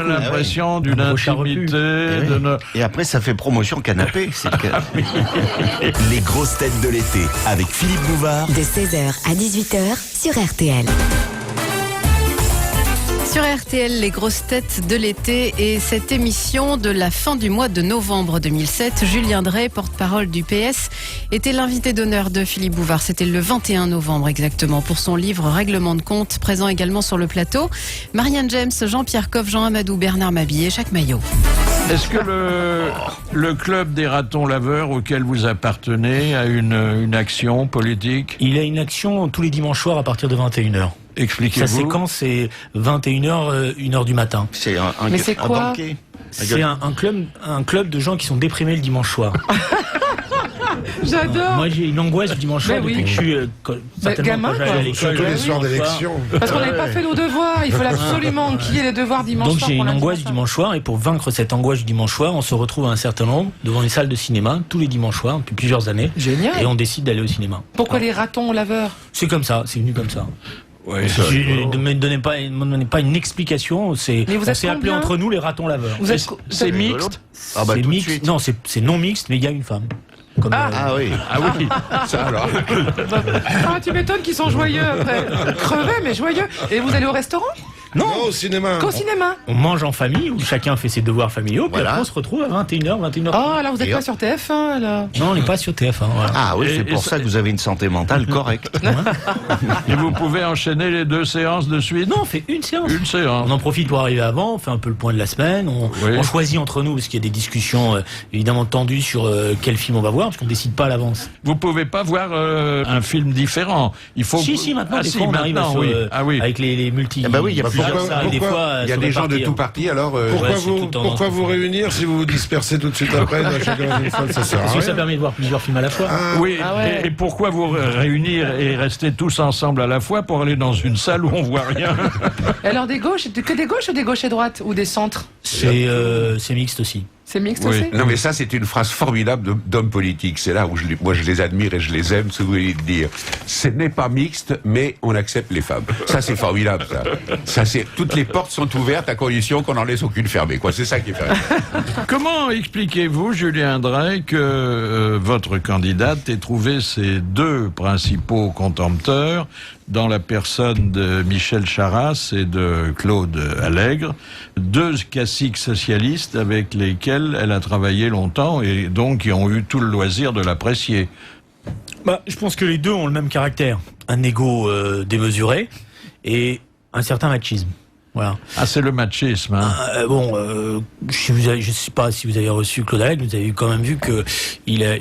l'impression d'une intimité. Et après, ça fait promotion canapé. Les grosses têtes de l'été avec Philippe Bouvard. De 16h à 18h sur RTL. Sur RTL, les grosses têtes de l'été et cette émission de la fin du mois de novembre 2007, Julien Drey, porte-parole du PS, était l'invité d'honneur de Philippe Bouvard. C'était le 21 novembre exactement pour son livre Règlement de compte, présent également sur le plateau. Marianne James, Jean-Pierre Coff, Jean Amadou, Bernard Mabillé, Jacques Maillot. Est-ce que le club des ratons laveurs auquel vous appartenez a une action politique? Il a une action tous les dimanches soirs à partir de 21h. Expliquez-vous. Sa séquence, c'est 21h, 1h du matin. C'est Mais c'est quoi banquet. C'est un club de gens qui sont déprimés le dimanche soir. J'adore. Moi, j'ai une angoisse du dimanche soir depuis que je suis gamin, quand j'allais à l'école. Tous les soirs d'élection. Parce qu'on n'avait pas fait nos devoirs. Il faut absolument qu'il y ait les devoirs dimanche Donc soir. j'ai pour une lundi angoisse du matin. dimanche soir, et pour vaincre cette angoisse du dimanche soir, on se retrouve à un certain nombre devant une salle de cinéma tous les dimanches soirs depuis plusieurs années. Génial. Et on décide d'aller au cinéma. Pourquoi les ratons laveurs? C'est comme ça, c'est venu comme ça. Ouais, Ne me donnez pas une explication. Mais vous on êtes s'est appelé combien entre nous les ratons laveurs. C'est mixte? Ah bah C'est tout de mixte. suite. Non, c'est non mixte, mais il y a une femme. Comme, Ah oui. Ah oui. Ça alors. Ah, tu m'étonnes qu'ils sont joyeux après. Crevés, mais joyeux. Et vous allez au restaurant? Non, au cinéma. Qu'au cinéma? On mange en famille où chacun fait ses devoirs familiaux, puis Voilà. après on se retrouve à 21h, 21h. Oh, alors vous êtes Et pas hop. sur TF1 là? Non, on n'est pas sur TF1. Voilà. Ah oui, Et- c'est pour et ça que vous avez une santé mentale correcte. Et vous pouvez enchaîner les 2 séances de suite? Non, on fait une séance. Une séance. On en profite pour arriver avant, on fait un peu le point de la semaine, Oui. on choisit entre nous, parce qu'il y a des discussions évidemment tendues sur quel film on va voir, parce qu'on ne décide pas à l'avance. Vous pouvez pas voir un film différent. Il faut. Si, maintenant, Ah, des si, fois, on arrive maintenant, sur, oui. Ah oui. avec les multi. Ah bah oui, il y a plusieurs- ça, des pourquoi- fois, Il y a se des gens de répartir. tout parti, alors. Pourquoi, Ouais, c'est vous, tout tendance pourquoi qu'on vous fait. réunir si vous vous dispersez tout de suite après chacun dans une salle, ça sert à Parce que ça rien. permet de voir plusieurs films à la fois. Oui, Ah ouais. et pourquoi vous réunir et rester tous ensemble à la fois pour aller dans une salle où on voit rien? Et alors des gauches, que des gauches ou des gauches et droites? Ou des centres? C'est mixte aussi. C'est mixte Oui. aussi? Non mais ça c'est une phrase formidable d'hommes politiques. C'est là où moi je les admire et je les aime, ce que vous voulez dire. Ce n'est pas mixte, mais on accepte les femmes. Ça c'est formidable. Ça c'est toutes les portes sont ouvertes à condition qu'on n'en laisse aucune fermée. Quoi, c'est ça qui est fait. Comment expliquez-vous, Julien Drey, que votre candidate ait trouvé ses 2 principaux contempteurs dans la personne de Michel Charasse et de Claude Allègre, 2 classiques socialistes avec lesquels elle a travaillé longtemps et donc qui ont eu tout le loisir de l'apprécier? Je pense que les deux ont le même caractère. Un ego démesuré et un certain machisme. Voilà. Ah, c'est le machisme. Hein. Je sais pas si vous avez reçu Claude Allègre, vous avez quand même vu que il a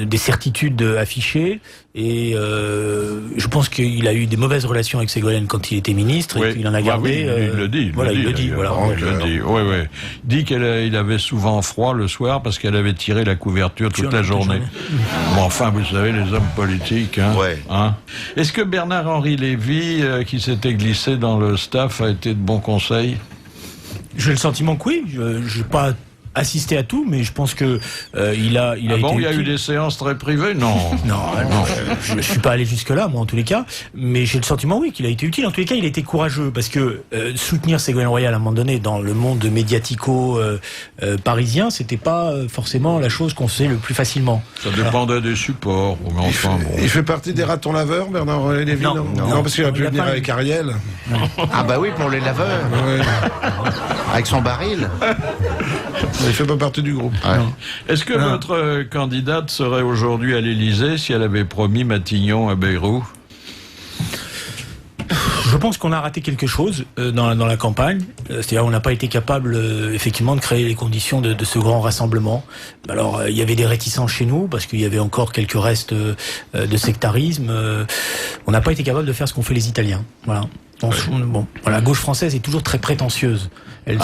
des certitudes affichées et je pense qu'il a eu des mauvaises relations avec Ségolène quand il était ministre et qu'il en a gardé. Oui, il le dit. Voilà, il le dit. Voilà. Il le dit. Oui, oui. Il dit qu'il avait souvent froid le soir parce qu'elle avait tiré la couverture toute la journée. Bon, enfin, vous savez, les hommes politiques. Hein, Ouais. hein. Est-ce que Bernard-Henri Lévy, qui s'était glissé dans le staff, a été de bons conseils? J'ai le sentiment que oui. Je n'ai pas assisté à tout, mais je pense que il a été il y a utile. eu des séances très privées? Non. Non, je suis pas allé jusque-là, moi, en tous les cas. Mais j'ai le sentiment, oui, qu'il a été utile. En tous les cas, il a été courageux, parce que soutenir Ségolène Royal à un moment donné dans le monde médiatico-parisien, c'était pas forcément la chose qu'on faisait le plus facilement. Ça dépendait des supports. Mais enfin, bon. Il fait partie des ratons laveurs, Bernard Lévy? Non. Non, parce qu'il aurait pu Il a venir pas- avec Ariel. Ah bah oui, pour les laveurs. Ouais. Avec son baril. Il fait pas partie du groupe. Est-ce que votre candidate serait aujourd'hui à l'Élysée si elle avait promis Matignon à Bayrou? Je pense qu'on a raté quelque chose dans la campagne. C'est-à-dire on n'a pas été capable effectivement de créer les conditions de ce grand rassemblement. Alors il y avait des réticences chez nous parce qu'il y avait encore quelques restes de sectarisme. On n'a pas été capable de faire ce qu'ont fait les Italiens. Voilà. Bon, la gauche française est toujours très prétentieuse. Elle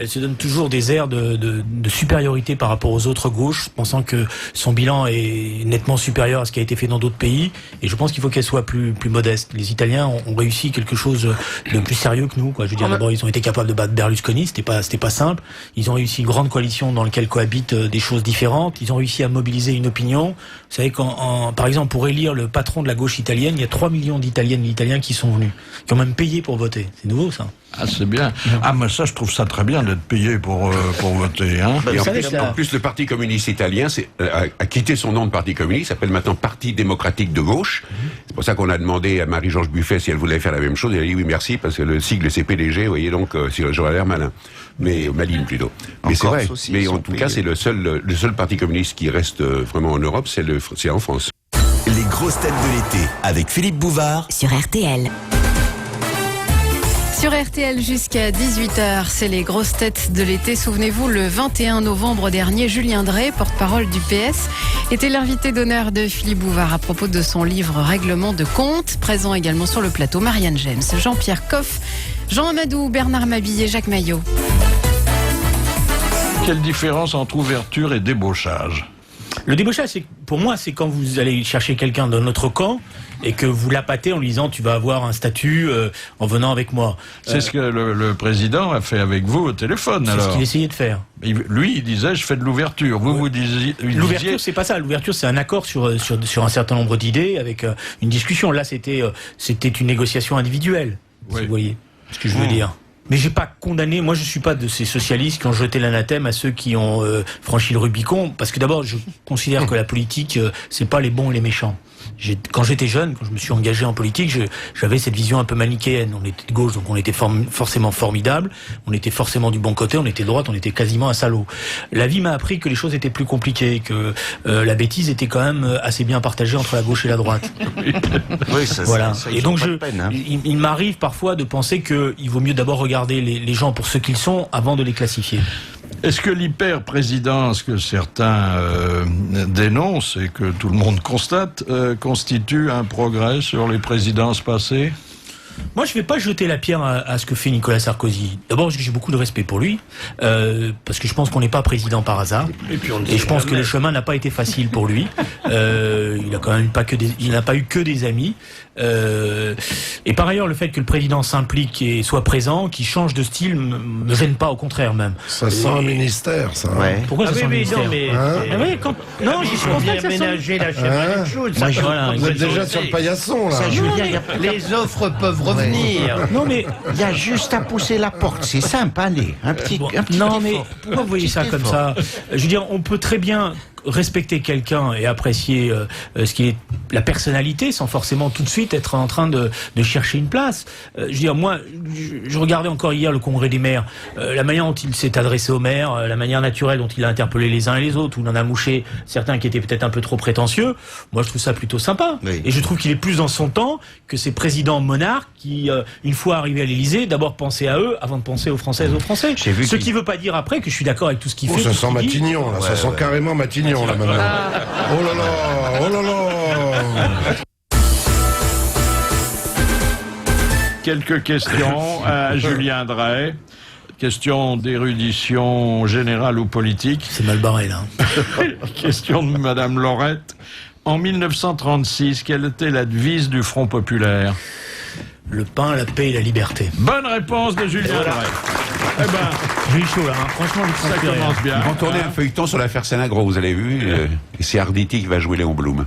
se donne toujours des airs de supériorité par rapport aux autres gauches, pensant que son bilan est nettement supérieur à ce qui a été fait dans d'autres pays. Et je pense qu'il faut qu'elle soit plus modeste. Les Italiens ont réussi quelque chose de plus sérieux que nous, quoi. Je veux dire, d'abord, ils ont été capables de battre Berlusconi, c'était pas simple. Ils ont réussi une grande coalition dans laquelle cohabitent des choses différentes. Ils ont réussi à mobiliser une opinion. Vous savez, par exemple, pour élire le patron de la gauche italienne, il y a 3 millions d'Italiennes et d'Italiens qui sont venus, qui ont même payé pour voter. C'est nouveau, ça. Ah, c'est bien. Ah, mais ça, je trouve ça très bien d'être payé pour voter. Hein. Et en plus, le Parti communiste italien a quitté son nom de Parti communiste, s'appelle maintenant Parti démocratique de gauche. C'est pour ça qu'on a demandé à Marie-Georges Buffet si elle voulait faire la même chose. Elle a dit oui, merci, parce que le sigle c'est PDG, vous voyez, donc j'aurais l'air malin. Mais maligne plutôt. Mais c'est vrai. Mais en tout cas, c'est le seul parti communiste qui reste vraiment en Europe, c'est en France. Les grosses têtes de l'été avec Philippe Bouvard sur RTL. Sur RTL jusqu'à 18h, c'est les grosses têtes de l'été. Souvenez-vous, le 21 novembre dernier, Julien Drey, porte-parole du PS, était l'invité d'honneur de Philippe Bouvard à propos de son livre Règlement de compte. Présent également sur le plateau, Marianne James, Jean-Pierre Coff, Jean Amadou, Bernard Mabille et Jacques Maillot. Quelle différence entre ouverture et débauchage ? Le débauchage, pour moi, c'est quand vous allez chercher quelqu'un dans notre camp et que vous l'appâtez en lui disant tu vas avoir un statut en venant avec moi. C'est ce que le président a fait avec vous au téléphone. C'est ce qu'il essayait de faire. Lui, il disait je fais de l'ouverture. Vous disiez... L'ouverture, c'est pas ça. L'ouverture, c'est un accord sur un certain nombre d'idées avec une discussion. Là, c'était une négociation individuelle. Oui. Si vous voyez ce que je veux dire. Mais j'ai pas condamné, moi je suis pas de ces socialistes qui ont jeté l'anathème à ceux qui ont franchi le Rubicon, parce que d'abord je considère que la politique c'est pas les bons et les méchants. Quand j'étais jeune, quand je me suis engagé en politique, j'avais cette vision un peu manichéenne. On était de gauche, donc on était forcément formidable, on était forcément du bon côté, on était de droite, on était quasiment un salaud. La vie m'a appris que les choses étaient plus compliquées, que la bêtise était quand même assez bien partagée entre la gauche et la droite. Oui, ça, voilà. ça, et donc peine, hein. il m'arrive parfois de penser qu'il vaut mieux d'abord regarder les gens pour ce qu'ils sont avant de les classifier. Est-ce que l'hyper-présidence que certains dénoncent et que tout le monde constate constitue un progrès sur les présidences passées ? Moi, je ne vais pas jeter la pierre à ce que fait Nicolas Sarkozy. D'abord, j'ai beaucoup de respect pour lui, parce que je pense qu'on n'est pas président par hasard. Et je pense que le chemin n'a pas été facile pour lui. Il n'a quand même il n'a pas eu que des amis. Et par ailleurs, le fait que le président s'implique et soit présent, qu'il change de style, me gêne pas, au contraire même. Ça sent un ministère, ça. Ouais. Pourquoi ça sent un ministère ? Non, je pense pas que ça sent... la chaîne chaude. Vous êtes déjà sur le paillasson, là. Ça, je veux dire, les offres peuvent revenir. Non, mais il y a juste à pousser la porte. C'est simple, allez. Un petit non, effort. mais pourquoi vous voyez ça comme ça ? Je veux dire, on peut très bien respecter quelqu'un et apprécier ce qui est la personnalité sans forcément tout de suite être en train de chercher une place. Je veux dire, moi, je regardais encore hier le congrès des maires, la manière dont il s'est adressé aux maires, la manière naturelle dont il a interpellé les uns et les autres, où il en a mouché certains qui étaient peut-être un peu trop prétentieux. Moi, je trouve ça plutôt sympa. Oui. Et je trouve qu'il est plus dans son temps que ces présidents monarques qui, une fois arrivés à l'Élysée, d'abord pensaient à eux avant de penser aux Françaises et aux Français. Ce qui veut pas dire après que je suis d'accord avec tout ce qu'il fait. Ça sent Matignon, là. Ça sent carrément Matignon. Là, maintenant. Oh là là, oh là là. Quelques questions à Julien Drey. Question d'érudition générale ou politique. C'est mal barré, là. Question de Madame Laurette. En 1936, quelle était la devise du Front populaire ? Le pain, la paix et la liberté. Bonne réponse de Julien Drey. Eh ben, j'ai eu chaud là, hein. Franchement, ça commence bien. Ils vont tourner un feuilleton sur l'affaire Sénagro, vous avez vu et c'est Arditi qui va jouer Léon Blum.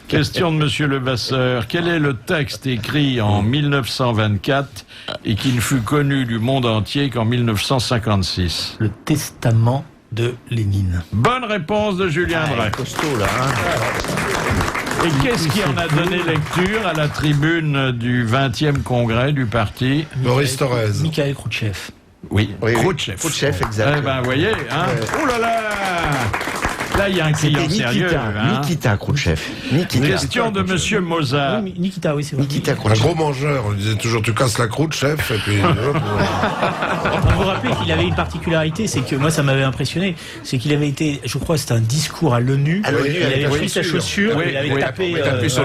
Question de Monsieur Levasseur. Quel est le texte écrit en 1924 et qui ne fut connu du monde entier qu'en 1956 ? Le testament de Lénine. Bonne réponse de Julien Drey. Costaud là. Hein. Et qu'est-ce qui en a donné lecture à la tribune du 20e congrès du parti ? Boris Thorez. Mikhail Khrouchtchev. Oui, Khrouchtchev, exact. Eh ben, vous voyez, hein. Oh là là, là, il y a un client C'était sérieux. Nikita Khrouchtchev. Question de Monsieur Moza. Oui, Nikita, oui, c'est vrai. Nikita Un Khrouchtchev. gros mangeur, on disait toujours tu casses la croûte, chef, et puis... Vous vous rappelez qu'il avait une particularité, c'est que moi ça m'avait impressionné, c'est qu'il avait été, je crois c'était un discours à l'ONU, il avait pris sa chaussure, il avait tapé sur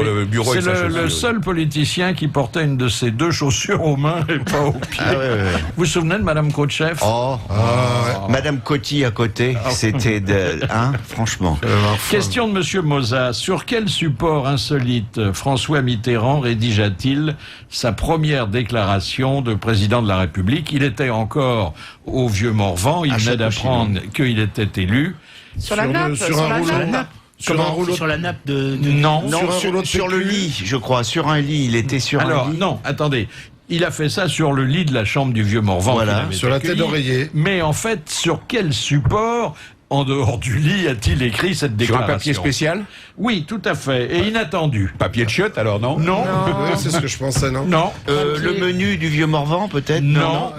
le bureau. C'est le seul politicien qui portait une de ses deux chaussures aux mains et pas aux pieds. Vous vous souvenez de Madame Khrouchtchev? Madame Coty à côté, c'était de... Hein, franchement. Question de Monsieur Moza. Sur quel support insolite François Mitterrand rédigea-t-il sa première déclaration de président de la République? Il était encore au Vieux-Morvan, il venait d'apprendre qu'il était élu. Sur la nappe, sur la nappe. Sur la nappe de... Non, sur le lit, je crois. Sur un lit, il était sur un lit. Non, attendez. Il a fait ça sur le lit de la chambre du Vieux-Morvan. Voilà, sur la tête d'oreiller. Mais en fait, sur quel support, en dehors du lit, a-t-il écrit cette déclaration? Sur un papier spécial? Oui, tout à fait. Et inattendu. Papier de chiotte, alors, non? Non. Ouais, c'est ce que je pensais, non? Non. Le menu du Vieux-Morvan, peut-être? Non.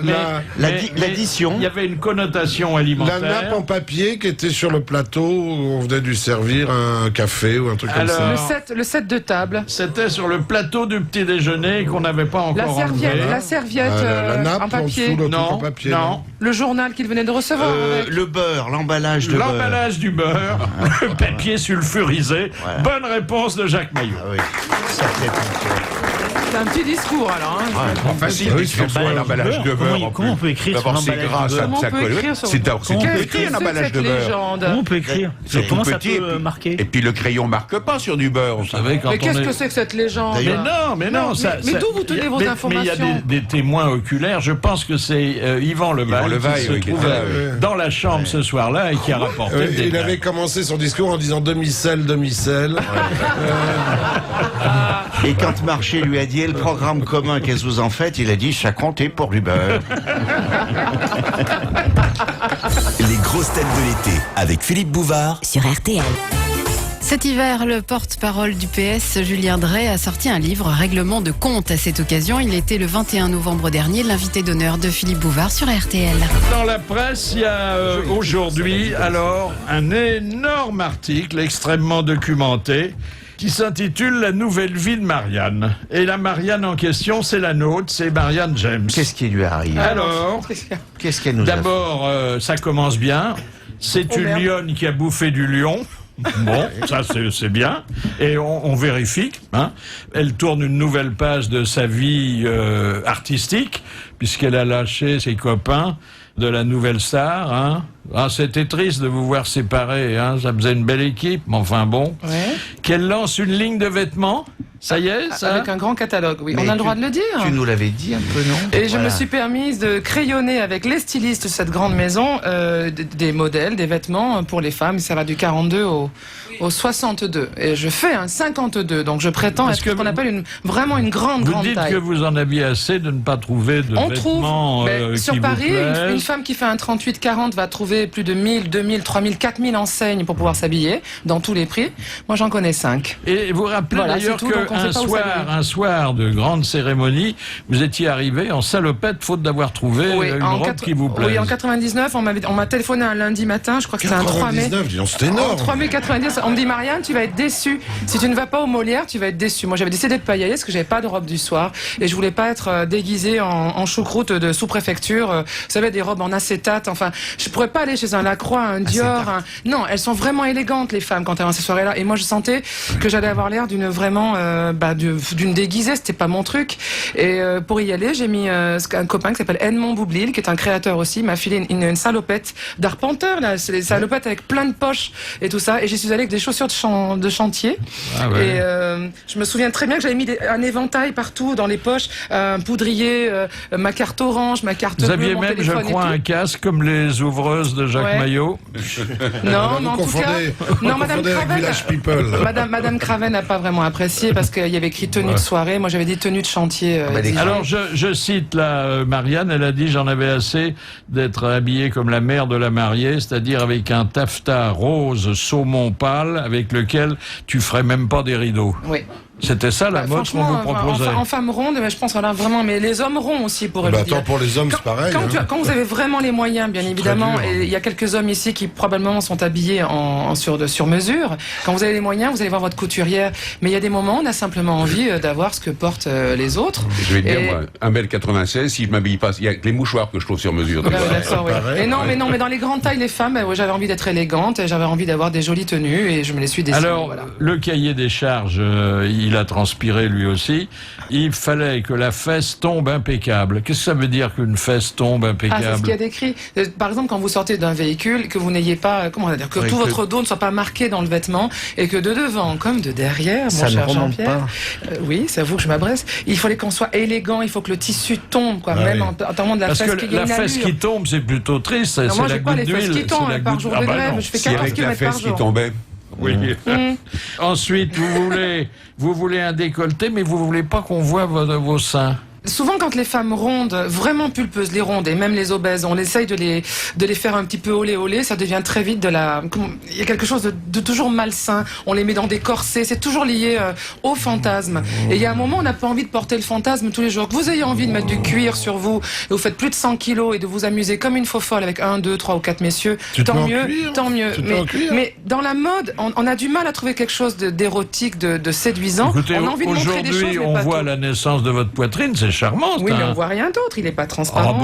L'addition. Il y avait une connotation alimentaire. La nappe en papier qui était sur le plateau où on venait lui servir un café ou un truc comme ça. Le set de table. C'était sur le plateau du petit déjeuner qu'on n'avait pas encore enlevé. La serviette la nappe en papier. en papier. Non. Le journal qu'il venait de recevoir. Le beurre, l'emballage de beurre. L'emballage du beurre, le papier sulfurisé. Voilà. Bonne réponse de Jacques Maillot. Ah oui. C'est un petit discours alors. Hein. Facile d'écrire sur un emballage de beurre. Comment on peut écrire sur D'abord, c'est l'emballage gras, de beurre? ça colle. C'est petit un emballage de beurre. Comment on peut écrire? Comment ça peut marquer? Et puis le crayon marque pas sur du beurre. Vous savez, Mais qu'est-ce que c'est que cette légende? Mais non. Mais d'où vous tenez vos informations? Mais il y a des témoins oculaires. Je pense que c'est Yvan Levaille qui se trouvait dans la chambre ce soir-là et qui a rapporté le détail. Il avait commencé son discours en disant demi-sel. Et quand Marché lui a dit le programme commun, qu'est-ce que vous en faites? Il a dit ça comptait pour du beurre. Les grosses têtes de l'été avec Philippe Bouvard sur RTL. Cet hiver, le porte-parole du PS, Julien Drey, a sorti un livre, Règlement de compte. À cette occasion, il était le 21 novembre dernier l'invité d'honneur de Philippe Bouvard sur RTL. Dans la presse, il y a aujourd'hui alors un énorme article extrêmement documenté qui s'intitule « La nouvelle vie de Marianne ». Et la Marianne en question, c'est la nôtre, c'est Marianne James. Qu'est-ce qui lui arrive? Alors, qu'est-ce qu'elle nous a fait? d'abord, ça commence bien. C'est une lionne qui a bouffé du lion. Bon, ça c'est bien. Et on vérifie. Hein. Elle tourne une nouvelle page de sa vie artistique, puisqu'elle a lâché ses copains de la nouvelle star. Hein. Ah, c'était triste de vous voir séparés. Hein. Ça faisait une belle équipe, mais enfin bon. Ouais. Qu'elle lance une ligne de vêtements. Ça y est, ça? Avec un grand catalogue, oui. Mais on a le droit de le dire. Tu nous l'avais dit un peu, non? Et je me suis permise de crayonner avec les stylistes de cette grande maison des modèles, des vêtements pour les femmes. Ça va du 42 au 62. Et je fais un 52. Donc je prétends être ce qu'on appelle vraiment une grande Vous taille. dites que vous en aviez assez de ne pas trouver de vêtements trouve, sur qui Paris, vous plaisent. une femme qui fait un 38-40 va trouver plus de 1000, 2000, 3000, 4000 enseignes pour pouvoir s'habiller dans tous les prix. Moi j'en connais 5. Et vous rappelez Voilà, d'ailleurs c'est tout, donc on sait pas où ça va. un soir de grande cérémonie, vous étiez arrivé en salopette faute d'avoir trouvé une robe qui vous plaise. Oui, en 99, on m'a téléphoné un lundi matin, je crois que c'était un 3 mai. 99, dis donc, c'était énorme. 3 mai 90, on me dit Marianne, tu vas être déçue. Si tu ne vas pas au Molière, tu vas être déçue. Moi, j'avais décidé de pas y aller parce que j'avais pas de robe du soir et je voulais pas être déguisée en choucroute de sous-préfecture. Vous savez, des robes en acétate. Enfin, je pourrais pas aller chez un Lacroix, un Dior. Non, elles sont vraiment élégantes, les femmes, quand elles vont ces soirées-là. Et moi, je sentais que j'allais avoir l'air d'une vraiment, d'une déguisée. C'était pas mon truc. Et pour y aller, j'ai mis un copain qui s'appelle Edmond Boublil, qui est un créateur aussi, m'a filé une salopette d'arpenteur. Là, c'est des salopettes avec plein de poches et tout ça. Et j'y suis allée avec des chaussures de chantier. Ah ouais. Et je me souviens très bien que j'avais mis un éventail partout dans les poches, un poudrier, ma carte orange, ma carte bleue. Vous aviez mon même, je téléphone et crois, tout. un casque comme les ouvreuses de Jacques Maillot. Non, mais en tout cas, non, Madame Craven, Madame Craven n'a pas vraiment apprécié parce qu'il y avait écrit tenue de soirée. Moi, j'avais dit tenue de chantier. Alors, je cite là, Marianne, elle a dit j'en avais assez d'être habillée comme la mère de la mariée, c'est-à-dire avec un taffetas rose saumon pâle avec lequel tu ferais même pas des rideaux. Oui. C'était ça la mode qu'on vous proposait. En femme ronde, je pense voilà, vraiment, mais les hommes ronds aussi pourraient le dire. Attends, pour les hommes, c'est pareil. Quand vous avez vraiment les moyens, bien évidemment, et il y a quelques hommes ici qui probablement sont habillés sur mesure. Quand vous avez les moyens, vous allez voir votre couturière. Mais il y a des moments, on a simplement envie d'avoir ce que portent les autres. Je vais te dire, moi, 1m96, si je m'habille pas, il y a que les mouchoirs que je trouve sur mesure. D'accord, oui. Et non, mais dans les grandes tailles, les femmes, j'avais envie d'être élégante, et j'avais envie d'avoir des jolies tenues, et je me les suis dessinées. Alors, le cahier des charges, il a transpiré lui aussi. Il fallait que la fesse tombe impeccable. Qu'est-ce que ça veut dire qu'une fesse tombe impeccable? C'est ce qu'il y a décrit. Par exemple, quand vous sortez d'un véhicule, que vous n'ayez pas, que tout votre dos ne soit pas marqué dans le vêtement, et que de devant comme de derrière, mon cher Jean-Pierre, oui, c'est à vous que je m'abresse. Il fallait qu'on soit élégant. Il faut que le tissu tombe, quoi, même en termes de la fesse. Parce que la fesse qui tombe, c'est plutôt triste. C'est la goutte d'huile. Moi, j'ai pas les fesses qui tombent par jour de grève. Je fais 14 km par jour. Qui tombait. Oui. Ensuite, vous voulez un décolleté, mais vous voulez pas qu'on voit vos seins. Souvent, quand les femmes rondes, vraiment pulpeuses, les rondes et même les obèses, on essaye de les faire un petit peu olé, ça devient très vite il y a quelque chose de toujours malsain. On les met dans des corsets, c'est toujours lié au fantasme. Et il y a un moment, on n'a pas envie de porter le fantasme tous les jours. Que vous ayez envie de mettre du cuir sur vous, et vous faites plus de 100 kilos et de vous amuser comme une faux folle avec 1, 2, 3 ou 4 messieurs, tant mieux. Mais dans la mode, on a du mal à trouver quelque chose d'érotique, de séduisant. Écoutez, on a envie de montrer des choses, mais on pas voit tout. la naissance de votre poitrine, c'est charmant. Oui, mais on voit rien d'autre. Il est pas transparent.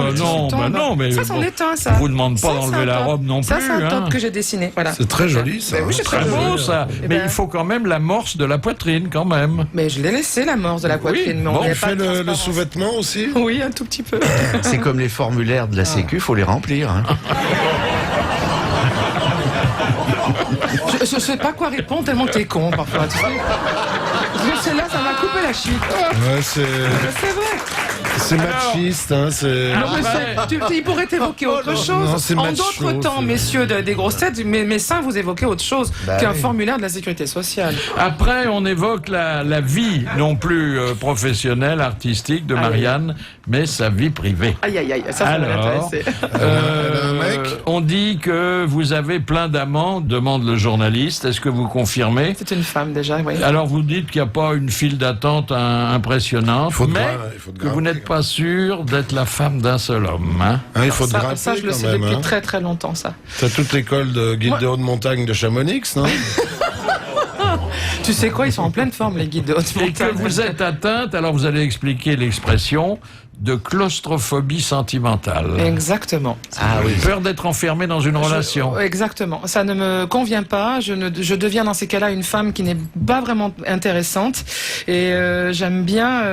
Non, mais ça, c'en est un, ça. On vous demande pas d'enlever la robe non plus. Ça, c'est un top que j'ai dessiné. Voilà. C'est très joli, ça. Oui, c'est très beau, ça. Mais il faut quand même l'amorce de la poitrine, quand même. Mais je l'ai laissé, l'amorce de la poitrine. Mais on fait le sous-vêtement aussi. Oui, un tout petit peu. C'est comme les formulaires de la Sécu, faut les remplir. Hein. Je sais pas quoi répondre tellement t'es con parfois. Tu sais. Celle-là, ça m'a coupé la chic. Ouais, c'est vrai. C'est machiste, hein, c'est... Non, mais il pourrait évoquer autre chose. En d'autres temps, messieurs des grosses têtes, mes seins, vous évoquez autre chose qu'un formulaire de la sécurité sociale. Après, on évoque la vie, non plus professionnelle, artistique de Marianne, mais sa vie privée. Aïe, ça va m'intéresser. On dit que vous avez plein d'amants, demande le journaliste. Est-ce que vous confirmez? C'est une femme, déjà, oui. Alors, vous dites qu'il n'y a pas une file d'attente impressionnante, mais que vous n'êtes pas sûr d'être la femme d'un seul homme. Hein? Il faut grimper, ça, je le sais depuis très très longtemps, ça. T'as toute l'école de guide de haute montagne de Chamonix, non? Tu sais quoi, ils sont en pleine forme, les guides de haute montagne. Et que vous êtes atteinte, alors vous allez expliquer l'expression de claustrophobie sentimentale. Exactement. Ah oui. Peur d'être enfermé dans une relation. Exactement. Ça ne me convient pas. Je deviens dans ces cas-là une femme qui n'est pas vraiment intéressante. Et j'aime bien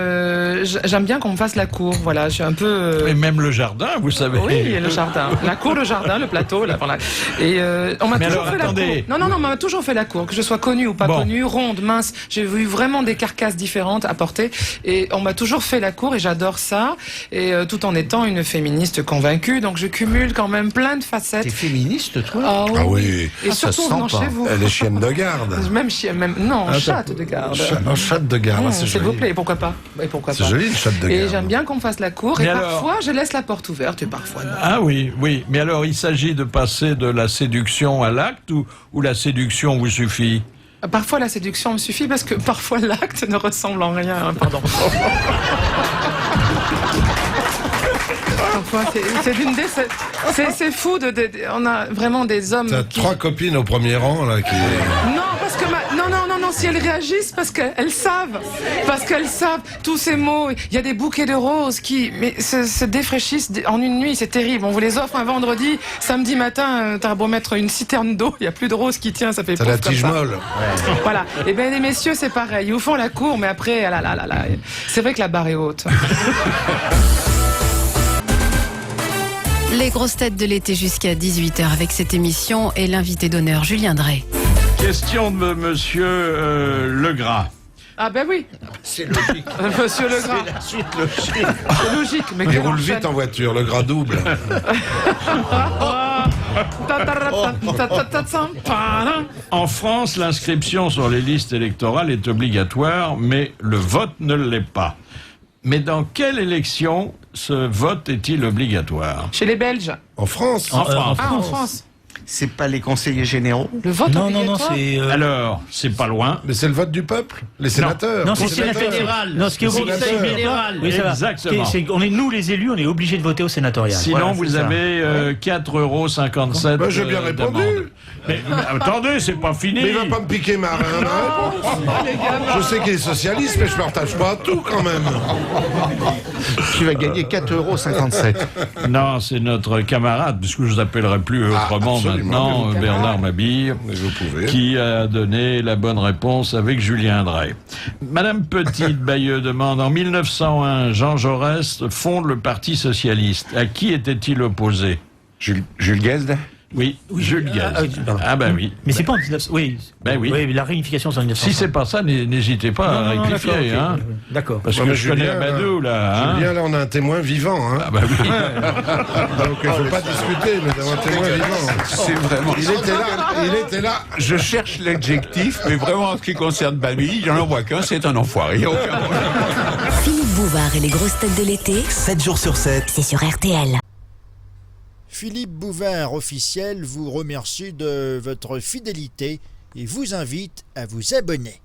qu'on me fasse la cour. Voilà, je suis un peu. Et même le jardin, vous savez. Oui, le jardin, la cour, le jardin, le plateau. Là, voilà. Et on m'a toujours fait la cour. Non, on m'a toujours fait la cour, que je sois connue ou pas connue, ronde, mince. J'ai vu vraiment des carcasses différentes à porter. Et on m'a toujours fait la cour, et j'adore ça. Et tout en étant une féministe convaincue, donc je cumule quand même plein de facettes. T'es féministe, toi? Ah oui. Et surtout en venant chez vous. Elle est chienne de garde. Non, chatte de garde. Chatte de garde, c'est joli. S'il vous plaît, pourquoi pas? C'est joli, une chatte de garde. Et j'aime bien qu'on me fasse la cour, et parfois je laisse la porte ouverte, et parfois non. Ah oui. Mais alors il s'agit de passer de la séduction à l'acte, ou la séduction vous suffit? Parfois la séduction me suffit, parce que parfois l'acte ne ressemble en rien. Pardon. C'est fou on a vraiment des hommes. T'as 3 copines au premier rang là qui. Non, parce que non, si elles réagissent, parce qu'elles savent tous ces mots. Il y a des bouquets de roses qui se défraîchissent en une nuit, c'est terrible. On vous les offre un vendredi, samedi matin, t'as beau mettre une citerne d'eau, il y a plus de roses qui tient, ça fait. T'as la tige molle. Ouais. Voilà. Et bien les messieurs, c'est pareil. Ils vous font la cour, mais après, c'est vrai que la barre est haute. Les grosses têtes de l'été jusqu'à 18h avec cette émission et l'invité d'honneur Julien Drey. Question de monsieur Legras. Ah ben oui. C'est logique. Monsieur Legras. C'est la suite logique. C'est logique, mais il roule vite en voiture, le gras double. En France, l'inscription sur les listes électorales est obligatoire, mais le vote ne l'est pas. Mais dans quelle élection ce vote est-il obligatoire? Chez les Belges. En France. En France. En France. C'est pas les conseillers généraux? Le vote Non, obligatoire. c'est. Alors, c'est pas loin. Mais c'est le vote du peuple, les sénateurs. Non, c'est Les le sénateurs. fédéral. Non, ce qui est Les obligé, sénateurs. fédéral. Oui, ça va. Exactement. Nous, les élus, on est obligés de voter au sénatorial. Sinon, Voilà, vous c'est ça. avez 4,57 €. Bah, j'ai bien répondu. Mais attendez, c'est pas fini. Mais il va pas me piquer ma réponse. Je sais qu'il est socialiste, mais je partage pas tout quand même. Tu vas gagner 4,57 €. Non, c'est notre camarade, puisque je vous appellerai plus autrement maintenant, Bernard Mabille, qui a donné la bonne réponse avec Julien Drey. Madame Petite-Bayeux demande, en 1901, Jean Jaurès fonde le Parti Socialiste. À qui était-il opposé? Jules Guesde? Oui, Jules Guesde. Ah ben oui. Mais c'est pas en 1900. Oui. Ben oui. Oui, la réunification, c'est en 1900. Si c'est pas ça, n'hésitez pas à rectifier. D'accord, ok. Hein. D'accord. Parce Ouais, que mais je connais Abadou, là. Hein. Julien, là, on a un témoin vivant. Hein. Ah bah oui. Donc, il ne faut pas discuter, nous avons un témoin vivant. C'est vraiment. Il était là. Je cherche l'adjectif, mais vraiment en ce qui concerne Babi, j'en envoie qu'un, c'est un enfoiré. Il y a aucun problème. Philippe Bouvard et les grosses têtes de l'été, 7 jours sur 7. c'est sur RTL. Philippe Bouvard officiel vous remercie de votre fidélité et vous invite à vous abonner.